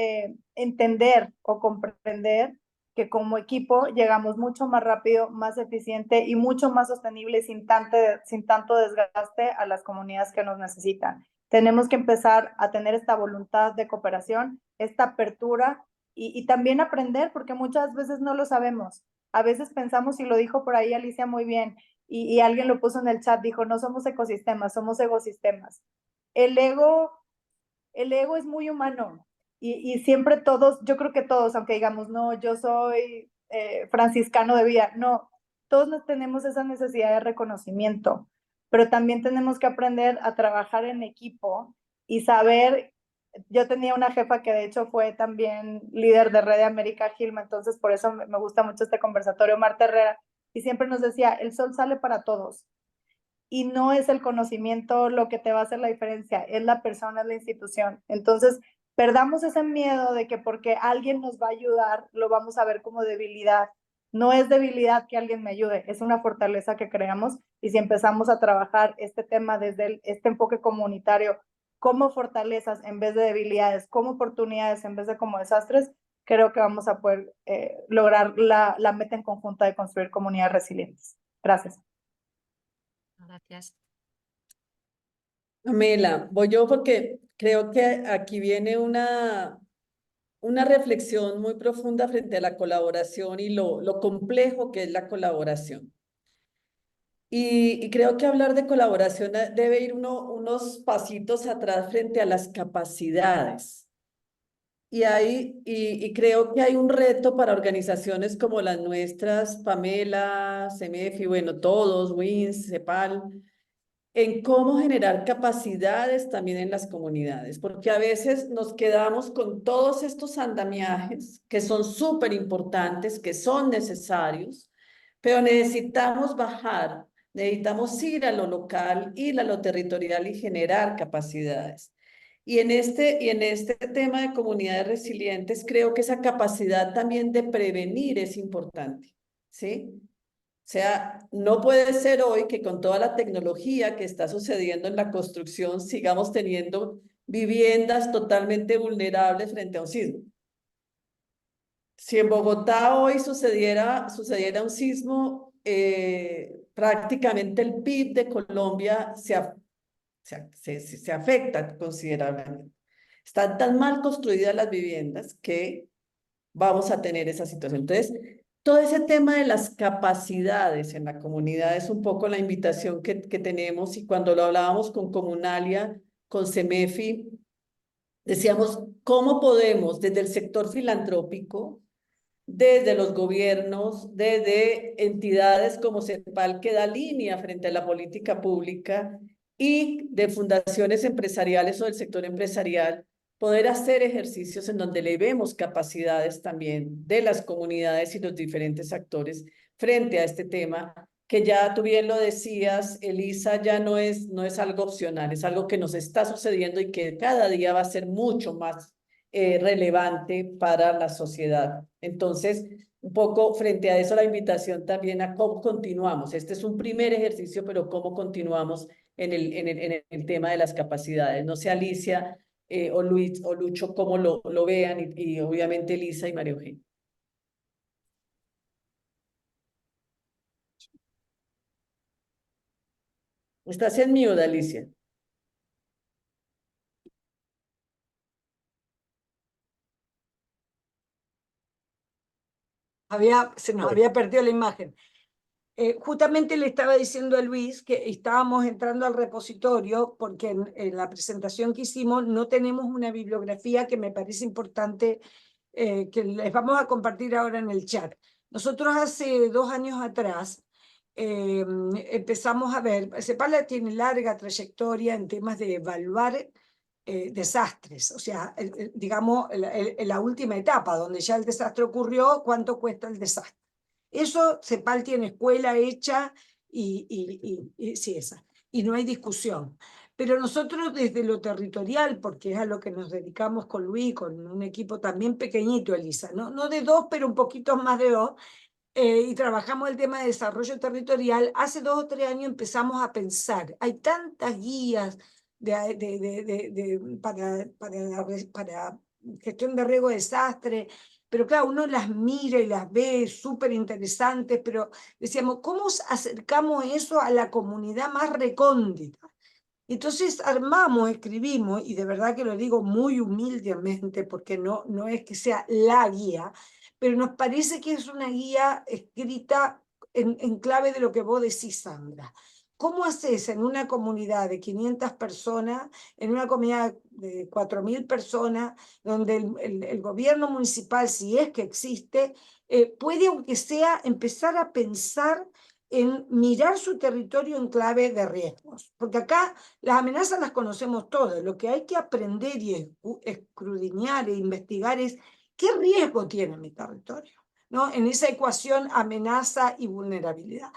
entender o comprender que como equipo llegamos mucho más rápido, más eficiente y mucho más sostenible sin tanto desgaste a las comunidades que nos necesitan. Tenemos que empezar a tener esta voluntad de cooperación, esta apertura y también aprender, porque muchas veces no lo sabemos. A veces pensamos, y lo dijo por ahí Alicia muy bien, y alguien lo puso en el chat, dijo, no somos ecosistemas, somos ecosistemas. El ego es muy humano y siempre todos, yo creo que todos, aunque digamos, no, yo soy franciscano de vida, no, todos tenemos esa necesidad de reconocimiento, pero también tenemos que aprender a trabajar en equipo y saber. Yo tenía una jefa que de hecho fue también líder de Red de América Gilma, entonces por eso me gusta mucho este conversatorio, Marta Herrera, y siempre nos decía, el sol sale para todos. Y no es el conocimiento lo que te va a hacer la diferencia, es la persona, es la institución. Entonces, perdamos ese miedo de que porque alguien nos va a ayudar, lo vamos a ver como debilidad. No es debilidad que alguien me ayude, es una fortaleza que creamos, y si empezamos a trabajar este tema desde este enfoque comunitario, como fortalezas en vez de debilidades, como oportunidades en vez de como desastres, creo que vamos a poder lograr la meta en conjunta de construir comunidades resilientes. Gracias. Gracias. Amela, voy yo porque creo que aquí viene una reflexión muy profunda frente a la colaboración y lo complejo que es la colaboración. Y creo que hablar de colaboración debe ir unos pasitos atrás frente a las capacidades. Y creo que hay un reto para organizaciones como las nuestras, Pamela, CEMEFI, bueno, todos, WINS, CEPAL, en cómo generar capacidades también en las comunidades, porque a veces nos quedamos con todos estos andamiajes que son súper importantes, que son necesarios, pero necesitamos bajar, necesitamos ir a lo local, ir a lo territorial y generar capacidades. Y en este tema de comunidades resilientes, creo que esa capacidad también de prevenir es importante, ¿sí? O sea, no puede ser hoy que con toda la tecnología que está sucediendo en la construcción sigamos teniendo viviendas totalmente vulnerables frente a un sismo. Si en Bogotá hoy sucediera un sismo, prácticamente el PIB de Colombia se afecta considerablemente. Están tan mal construidas las viviendas que vamos a tener esa situación. Entonces, todo ese tema de las capacidades en la comunidad es un poco la invitación que tenemos, y cuando lo hablábamos con Comunalia, con CEMEFI, decíamos, ¿cómo podemos desde el sector filantrópico, desde los gobiernos, desde entidades como CEPAL, que da línea frente a la política pública, y de fundaciones empresariales o del sector empresarial, poder hacer ejercicios en donde le vemos capacidades también de las comunidades y los diferentes actores frente a este tema, que ya tú bien lo decías, Elisa, ya no es algo opcional, es algo que nos está sucediendo y que cada día va a ser mucho más relevante para la sociedad. Entonces, un poco frente a eso, la invitación también a cómo continuamos. Este es un primer ejercicio, pero cómo continuamos en el tema de las capacidades. No sé, Alicia o Luis o Lucho, cómo lo vean, y obviamente Elisa y María Eugenia. Estás en mute, Alicia. Se nos había perdido la imagen. Justamente le estaba diciendo a Luis que estábamos entrando al repositorio porque en la presentación que hicimos no tenemos una bibliografía que me parece importante, que les vamos a compartir ahora en el chat. Nosotros hace 2 años atrás empezamos a ver, CEPAL tiene larga trayectoria en temas de evaluar desastres, o sea, digamos, la última etapa, donde ya el desastre ocurrió, ¿cuánto cuesta el desastre? Eso, CEPAL tiene escuela hecha sí, esa, y no hay discusión. Pero nosotros desde lo territorial, porque es a lo que nos dedicamos con Luis, con un equipo también pequeñito, Elisa, no de 2, pero un poquito más de 2, y trabajamos el tema de desarrollo territorial. Hace 2 o 3 años empezamos a pensar, hay tantas guías para gestión de riesgo de desastre, pero claro, uno las mira y las ve súper interesantes, pero decíamos, ¿cómo acercamos eso a la comunidad más recóndita? Entonces armamos, escribimos, y de verdad que lo digo muy humildemente, porque no es que sea la guía, pero nos parece que es una guía escrita en clave de lo que vos decís, Sandra. ¿Cómo haces en una comunidad de 500 personas, en una comunidad de 4.000 personas, donde el gobierno municipal, si es que existe, puede, aunque sea, empezar a pensar en mirar su territorio en clave de riesgos? Porque acá las amenazas las conocemos todas. Lo que hay que aprender y escudriñar e investigar es qué riesgo tiene mi territorio, ¿no? En esa ecuación amenaza y vulnerabilidad.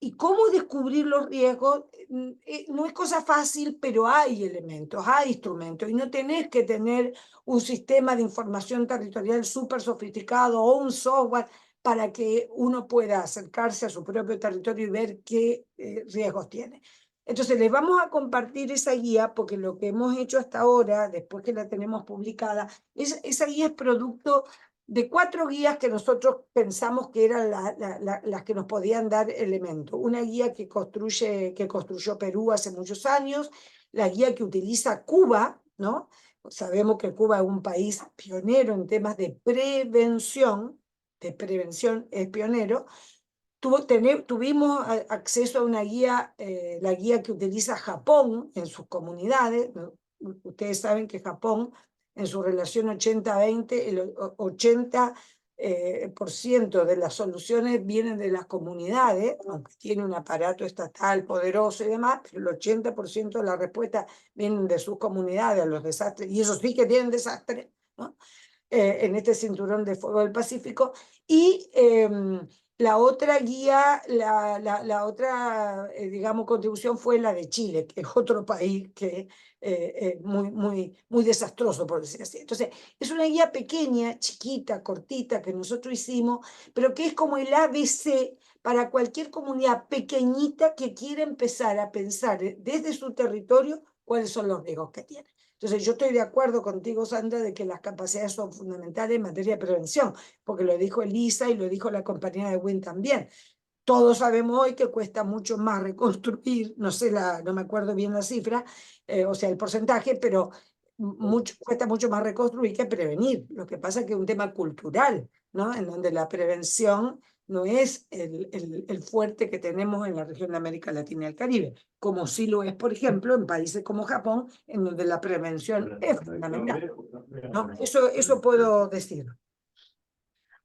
Y cómo descubrir los riesgos no es cosa fácil, pero hay elementos, hay instrumentos, y no tenés que tener un sistema de información territorial súper sofisticado o un software para que uno pueda acercarse a su propio territorio y ver qué riesgos tiene. Entonces les vamos a compartir esa guía, porque lo que hemos hecho hasta ahora, después que la tenemos publicada, esa guía es producto de 4 guías que nosotros pensamos que eran las que nos podían dar elementos. Una guía que construyó Perú hace muchos años, la guía que utiliza Cuba, ¿no? Sabemos que Cuba es un país pionero en temas de prevención es pionero. Tuvimos acceso a una guía, la guía que utiliza Japón en sus comunidades. Ustedes saben que Japón, en su relación 80-20, el 80% de las soluciones vienen de las comunidades, aunque tiene un aparato estatal poderoso y demás, pero el 80% de la respuesta vienen de sus comunidades a los desastres, y ellos sí que tienen desastres, ¿no? En este cinturón de fuego del Pacífico. Y la otra guía, la otra, digamos, contribución fue la de Chile, que es otro país que es muy desastroso, por decir así. Entonces, es una guía pequeña, chiquita, cortita, que nosotros hicimos, pero que es como el ABC para cualquier comunidad pequeñita que quiera empezar a pensar desde su territorio cuáles son los riesgos que tiene. Entonces, yo estoy de acuerdo contigo, Sandra, de que las capacidades son fundamentales en materia de prevención, porque lo dijo Elisa y lo dijo la compañera de WIN también. Todos sabemos hoy que cuesta mucho más reconstruir, no me acuerdo bien la cifra, o sea, el porcentaje, pero cuesta mucho más reconstruir que prevenir. Lo que pasa es que es un tema cultural, ¿no? En donde la prevención no es el fuerte que tenemos en la región de América Latina y el Caribe, como sí lo es, por ejemplo, en países como Japón, en donde la prevención es fundamental, ¿no? Eso puedo decir.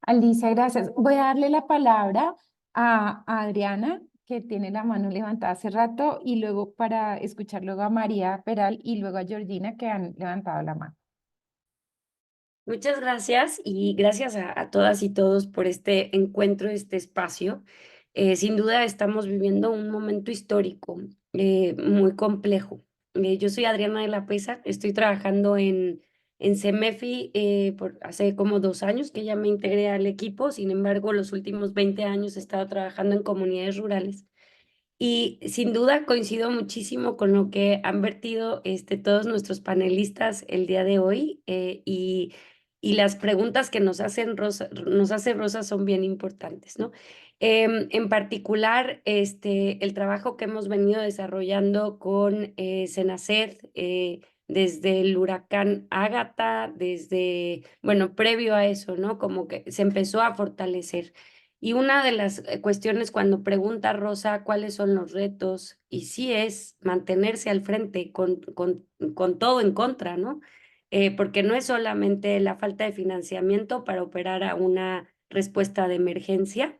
Alicia, gracias. Voy a darle la palabra a Adriana, que tiene la mano levantada hace rato, y luego para escuchar luego a María Peral y luego a Georgina, que han levantado la mano. Muchas gracias y gracias a todas y todos por este encuentro, este espacio. Sin duda estamos viviendo un momento histórico muy complejo. Yo soy Adriana de la Pesa, estoy trabajando en CEMEFI hace como 2 años que ya me integré al equipo. Sin embargo, los últimos 20 años he estado trabajando en comunidades rurales. Y sin duda coincido muchísimo con lo que han vertido todos nuestros panelistas el día de hoy y las preguntas que nos hace Rosa son bien importantes, ¿no? En particular, el trabajo que hemos venido desarrollando con Senaced, desde el huracán Ágata, bueno, previo a eso, ¿no? Como que se empezó a fortalecer. Y una de las cuestiones cuando pregunta Rosa cuáles son los retos, y sí es mantenerse al frente con todo en contra, ¿no? Porque no es solamente la falta de financiamiento para operar a una respuesta de emergencia,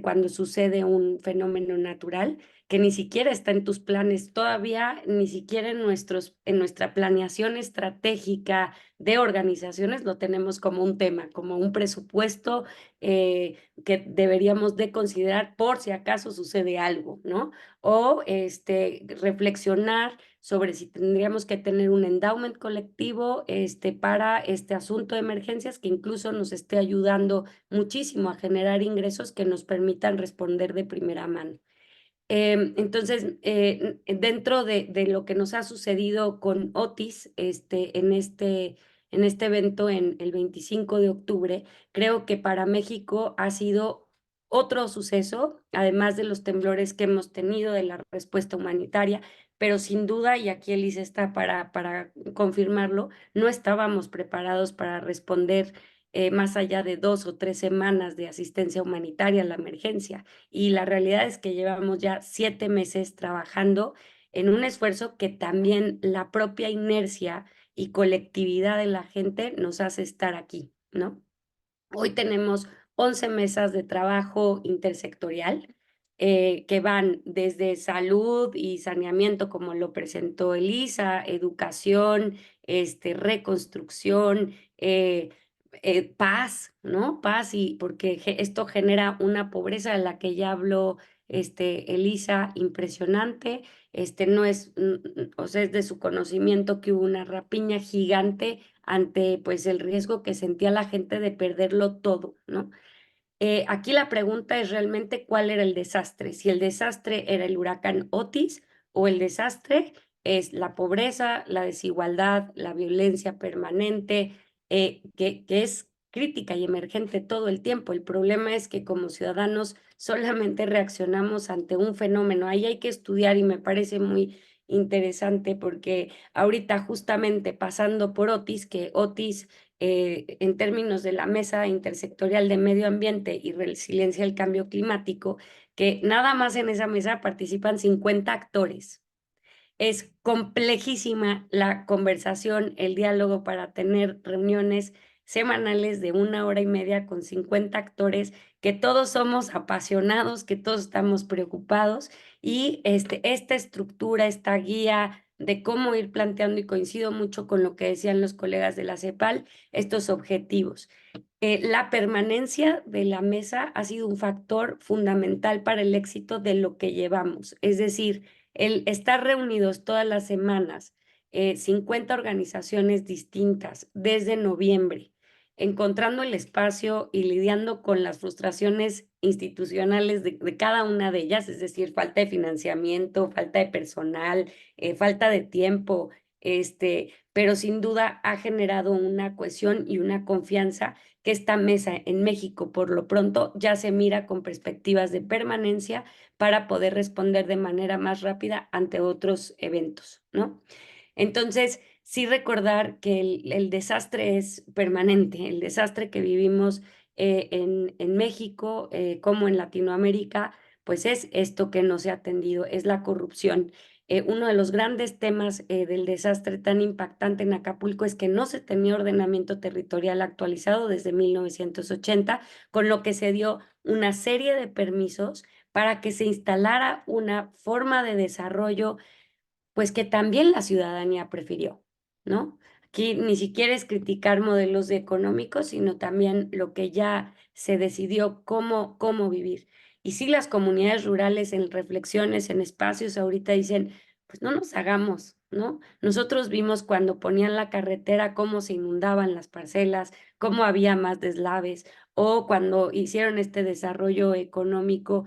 cuando sucede un fenómeno natural, que ni siquiera está en tus planes todavía, ni siquiera en nuestra planeación estratégica de organizaciones lo tenemos como un tema, como un presupuesto que deberíamos de considerar por si acaso sucede algo, ¿no? O reflexionar sobre si tendríamos que tener un endowment colectivo para este asunto de emergencias que incluso nos esté ayudando muchísimo a generar ingresos que nos permitan responder de primera mano. Entonces, dentro de lo que nos ha sucedido con Otis en este evento el 25 de octubre, creo que para México ha sido otro suceso, además de los temblores que hemos tenido, de la respuesta humanitaria, pero sin duda, y aquí Elisa está para confirmarlo, no estábamos preparados para responder más allá de 2 o 3 semanas de asistencia humanitaria a la emergencia. Y la realidad es que llevamos ya 7 meses trabajando en un esfuerzo que también la propia inercia y colectividad de la gente nos hace estar aquí, ¿no? Hoy tenemos 11 mesas de trabajo intersectorial que van desde salud y saneamiento, como lo presentó Elisa, educación, reconstrucción, paz, ¿no? Paz, y porque esto genera una pobreza de la que ya habló Elisa, impresionante. No es, o sea, es de su conocimiento que hubo una rapiña gigante ante pues el riesgo que sentía la gente de perderlo todo, ¿no? Aquí la pregunta es realmente cuál era el desastre, si el desastre era el huracán Otis o el desastre es la pobreza, la desigualdad, la violencia permanente, que es crítica y emergente todo el tiempo. El problema es que como ciudadanos solamente reaccionamos ante un fenómeno. Ahí hay que estudiar y me parece muy interesante porque ahorita justamente pasando por Otis, que Otis en términos de la Mesa Intersectorial de Medio Ambiente y Resiliencia al Cambio Climático, que nada más en esa mesa participan 50 actores. Es complejísima la conversación, el diálogo para tener reuniones semanales de 1 hora y media con 50 actores, que todos somos apasionados, que todos estamos preocupados y esta estructura, esta guía de cómo ir planteando, y coincido mucho con lo que decían los colegas de la CEPAL, estos objetivos. La permanencia de la mesa ha sido un factor fundamental para el éxito de lo que llevamos, es decir, el estar reunidos todas las semanas, 50 organizaciones distintas desde noviembre, encontrando el espacio y lidiando con las frustraciones institucionales de cada una de ellas, es decir, falta de financiamiento, falta de personal, falta de tiempo, pero sin duda ha generado una cohesión y una confianza que esta mesa en México, por lo pronto, ya se mira con perspectivas de permanencia para poder responder de manera más rápida ante otros eventos, ¿no? Entonces, sí recordar que el desastre es permanente, el desastre que vivimos en México como en Latinoamérica, pues es esto que no se ha atendido, es la corrupción. Uno de los grandes temas del desastre tan impactante en Acapulco es que no se tenía ordenamiento territorial actualizado desde 1980, con lo que se dio una serie de permisos para que se instalara una forma de desarrollo, pues que también la ciudadanía prefirió, ¿no? Aquí ni siquiera es criticar modelos económicos, sino también lo que ya se decidió cómo vivir. Y sí, las comunidades rurales en reflexiones, en espacios, ahorita dicen, pues no nos hagamos, ¿no? Nosotros vimos cuando ponían la carretera cómo se inundaban las parcelas, cómo había más deslaves, o cuando hicieron este desarrollo económico,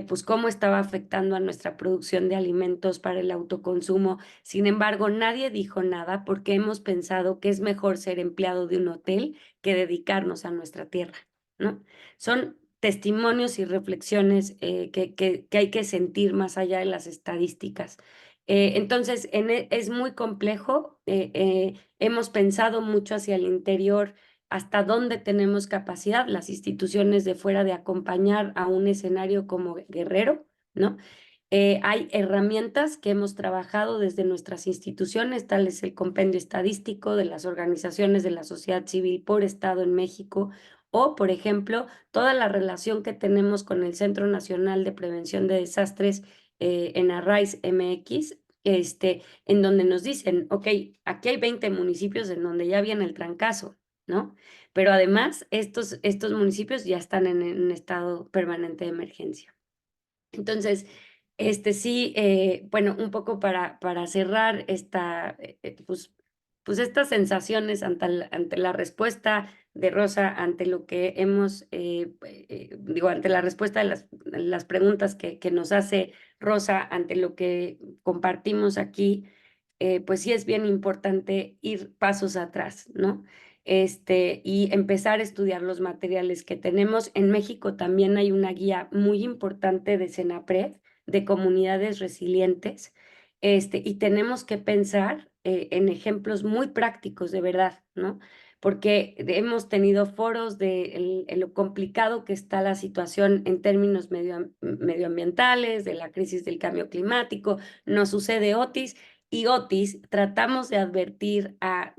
pues cómo estaba afectando a nuestra producción de alimentos para el autoconsumo. Sin embargo, nadie dijo nada porque hemos pensado que es mejor ser empleado de un hotel que dedicarnos a nuestra tierra, ¿no? Son testimonios y reflexiones que hay que sentir más allá de las estadísticas. Entonces, es muy complejo. Hemos pensado mucho hacia el interior, hasta dónde tenemos capacidad, las instituciones de fuera, de acompañar a un escenario como Guerrero, ¿no? Hay herramientas que hemos trabajado desde nuestras instituciones, tal es el compendio estadístico de las organizaciones de la sociedad civil por estado en México, o, por ejemplo, toda la relación que tenemos con el Centro Nacional de Prevención de Desastres en Arise MX, en donde nos dicen, ok, aquí hay 20 municipios en donde ya viene el trancazo, ¿no? Pero además, estos municipios ya están en un estado permanente de emergencia. Entonces, sí, bueno, un poco para cerrar pues estas sensaciones ante la respuesta de Rosa, ante lo que hemos, ante la respuesta de las preguntas que nos hace Rosa, ante lo que compartimos aquí, pues sí es bien importante ir pasos atrás, ¿no? Y empezar a estudiar los materiales que tenemos. En México también hay una guía muy importante de Senapred, de comunidades resilientes, y tenemos que pensar en ejemplos muy prácticos, de verdad, ¿no? Porque hemos tenido foros de lo complicado que está la situación en términos medioambientales, de la crisis del cambio climático, nos sucede Otis, y Otis tratamos de advertir a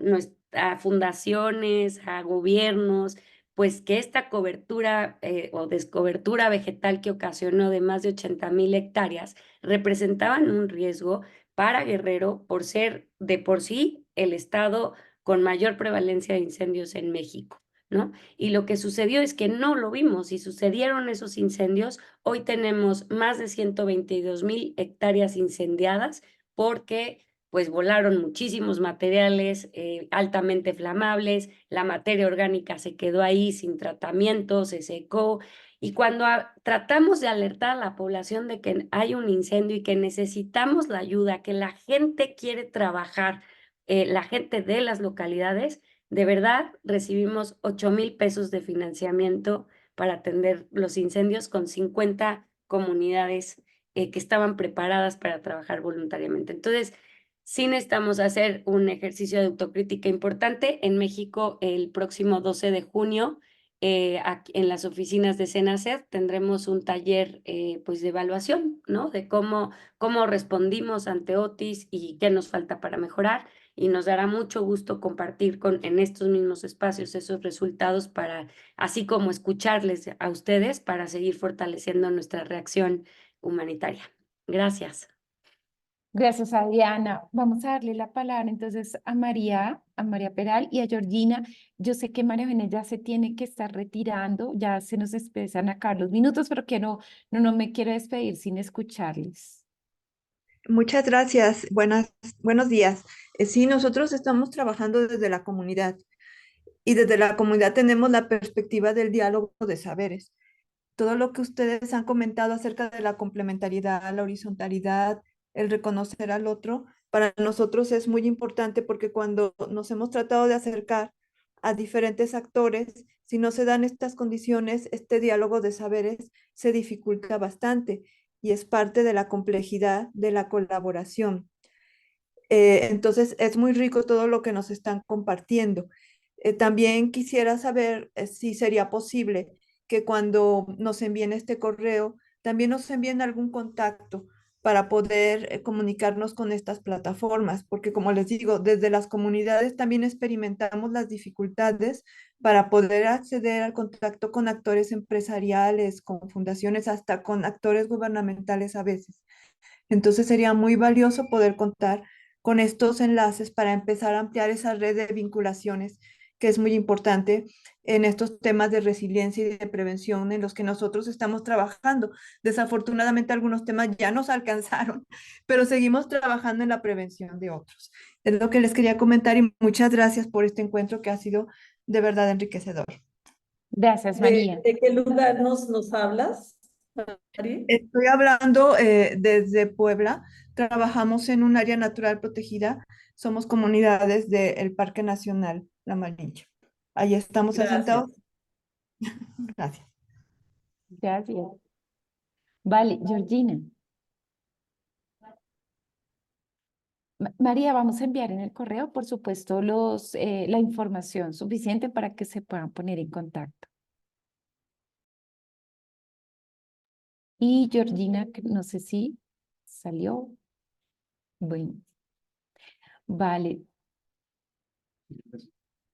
fundaciones, a gobiernos, pues que esta cobertura o descobertura vegetal que ocasionó de más de 80,000 hectáreas representaban un riesgo para Guerrero por ser de por sí el estado con mayor prevalencia de incendios en México, ¿no? Y lo que sucedió es que no lo vimos y sucedieron esos incendios. Hoy tenemos más de 122,000 hectáreas incendiadas porque pues volaron muchísimos materiales altamente flamables, la materia orgánica se quedó ahí sin tratamiento, se secó, y cuando tratamos de alertar a la población de que hay un incendio y que necesitamos la ayuda, que la gente quiere trabajar, la gente de las localidades, de verdad recibimos 8,000 pesos de financiamiento para atender los incendios con 50 comunidades que estaban preparadas para trabajar voluntariamente. Entonces, sí necesitamos hacer un ejercicio de autocrítica importante. En México, el próximo 12 de junio, aquí en las oficinas de Senaced, tendremos un taller pues de evaluación, ¿no? De cómo respondimos ante Otis y qué nos falta para mejorar. Y nos dará mucho gusto compartir en estos mismos espacios esos resultados para, así como escucharles a ustedes, para seguir fortaleciendo nuestra reacción humanitaria. Gracias. Gracias, Adriana. Vamos a darle la palabra entonces a María Peral y a Georgina. Yo sé que María Eugenia ya se tiene que estar retirando, ya se nos empiezan a acabar los minutos, pero que no me quiero despedir sin escucharles. Muchas gracias. Buenos días. Sí, nosotros estamos trabajando desde la comunidad y desde la comunidad tenemos la perspectiva del diálogo de saberes. Todo lo que ustedes han comentado acerca de la complementariedad, la horizontalidad, el reconocer al otro, para nosotros es muy importante porque cuando nos hemos tratado de acercar a diferentes actores, si no se dan estas condiciones, este diálogo de saberes se dificulta bastante y es parte de la complejidad de la colaboración. Entonces, es muy rico todo lo que nos están compartiendo. También quisiera saber si sería posible que cuando nos envíen este correo, también nos envíen algún contacto para poder comunicarnos con estas plataformas, porque como les digo, desde las comunidades también experimentamos las dificultades para poder acceder al contacto con actores empresariales, con fundaciones, hasta con actores gubernamentales a veces. Entonces sería muy valioso poder contar con estos enlaces para empezar a ampliar esa red de vinculaciones que es muy importante en estos temas de resiliencia y de prevención en los que nosotros estamos trabajando. Desafortunadamente algunos temas ya nos alcanzaron, pero seguimos trabajando en la prevención de otros. Es lo que les quería comentar y muchas gracias por este encuentro que ha sido de verdad enriquecedor. Gracias, María. ¿De qué lugar nos hablas, María? Estoy hablando desde Puebla. Trabajamos en un área natural protegida. Somos comunidades del Parque Nacional La Malinche. Ahí estamos asentados. Gracias. Gracias. Vale, Georgina. María, vamos a enviar en el correo, por supuesto, la información suficiente para que se puedan poner en contacto. Y Georgina, no sé si salió. Bueno, vale.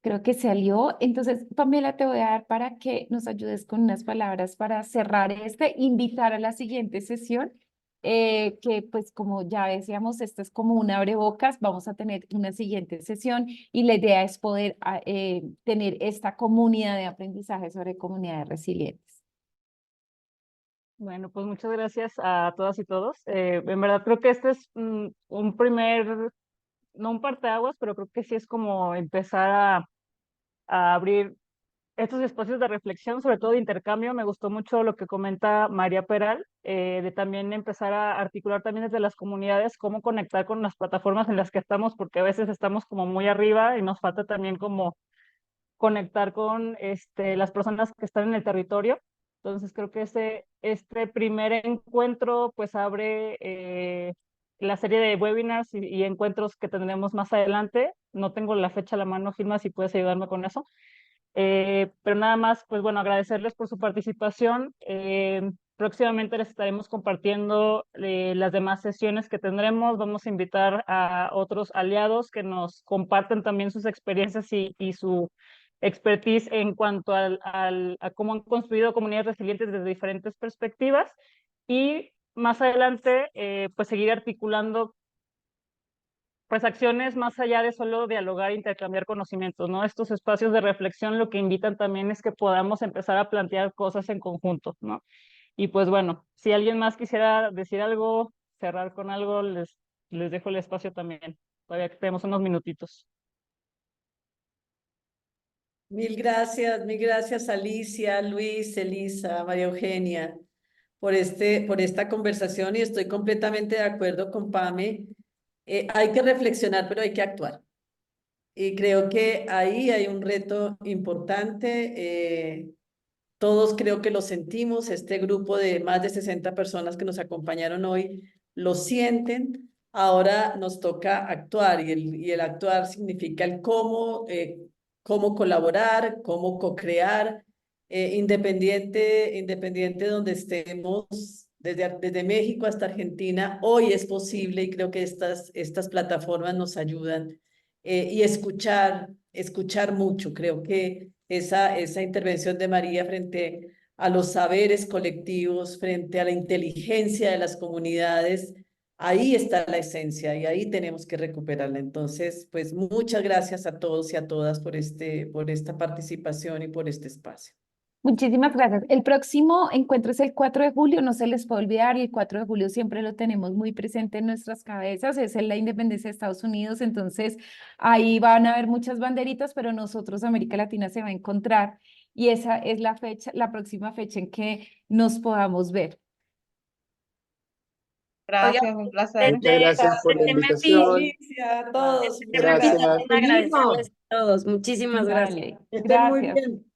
Creo que salió. Entonces, Pamela, te voy a dar para que nos ayudes con unas palabras para cerrar invitar a la siguiente sesión, que pues como ya decíamos, esto es como un abrebocas, vamos a tener una siguiente sesión y la idea es poder tener esta comunidad de aprendizaje sobre comunidades resilientes. Bueno, pues muchas gracias a todas y todos. En verdad creo que este es un primer, no un parteaguas, pero creo que sí es como empezar a abrir estos espacios de reflexión, sobre todo de intercambio. Me gustó mucho lo que comenta María Peral, de también empezar a articular también desde las comunidades cómo conectar con las plataformas en las que estamos, porque a veces estamos como muy arriba y nos falta también como conectar con las personas que están en el territorio. Entonces creo que este primer encuentro pues abre la serie de webinars y encuentros que tendremos más adelante. No tengo la fecha a la mano, Gilma, si puedes ayudarme con eso. Pero nada más, pues bueno, agradecerles por su participación. Próximamente les estaremos compartiendo las demás sesiones que tendremos. Vamos a invitar a otros aliados que nos comparten también sus experiencias y su expertise en cuanto a cómo han construido comunidades resilientes desde diferentes perspectivas. Y más adelante, pues seguir articulando pues acciones más allá de solo dialogar e intercambiar conocimientos, ¿no? Estos espacios de reflexión lo que invitan también es que podamos empezar a plantear cosas en conjunto, ¿no? Y pues bueno, si alguien más quisiera decir algo, cerrar con algo, les dejo el espacio también. Todavía que tenemos unos minutitos. Mil gracias Alicia, Luis, Elisa, María Eugenia, por esta conversación y estoy completamente de acuerdo con Pame. Hay que reflexionar, pero hay que actuar. Y creo que ahí hay un reto importante. Todos creo que lo sentimos, este grupo de más de 60 personas que nos acompañaron hoy lo sienten. Ahora nos toca actuar y el actuar significa el cómo colaborar, cómo co-crear, independiente donde estemos, desde México hasta Argentina, hoy es posible y creo que estas plataformas nos ayudan y escuchar mucho. Creo que esa intervención de María frente a los saberes colectivos, frente a la inteligencia de las comunidades, ahí está la esencia y ahí tenemos que recuperarla. Entonces, pues muchas gracias a todos y a todas por esta participación y por este espacio. Muchísimas gracias. El próximo encuentro es el 4 de julio, no se les puede olvidar, y el 4 de julio siempre lo tenemos muy presente en nuestras cabezas, es en la independencia de Estados Unidos, entonces ahí van a haber muchas banderitas, pero nosotros, América Latina, se va a encontrar y esa es la próxima fecha en que nos podamos ver. Gracias, un placer. Muchas gracias por la invitación. A todos. Gracias. Agradecerles a todos. Muchísimas gracias. Vale, Estén muy gracias. bien.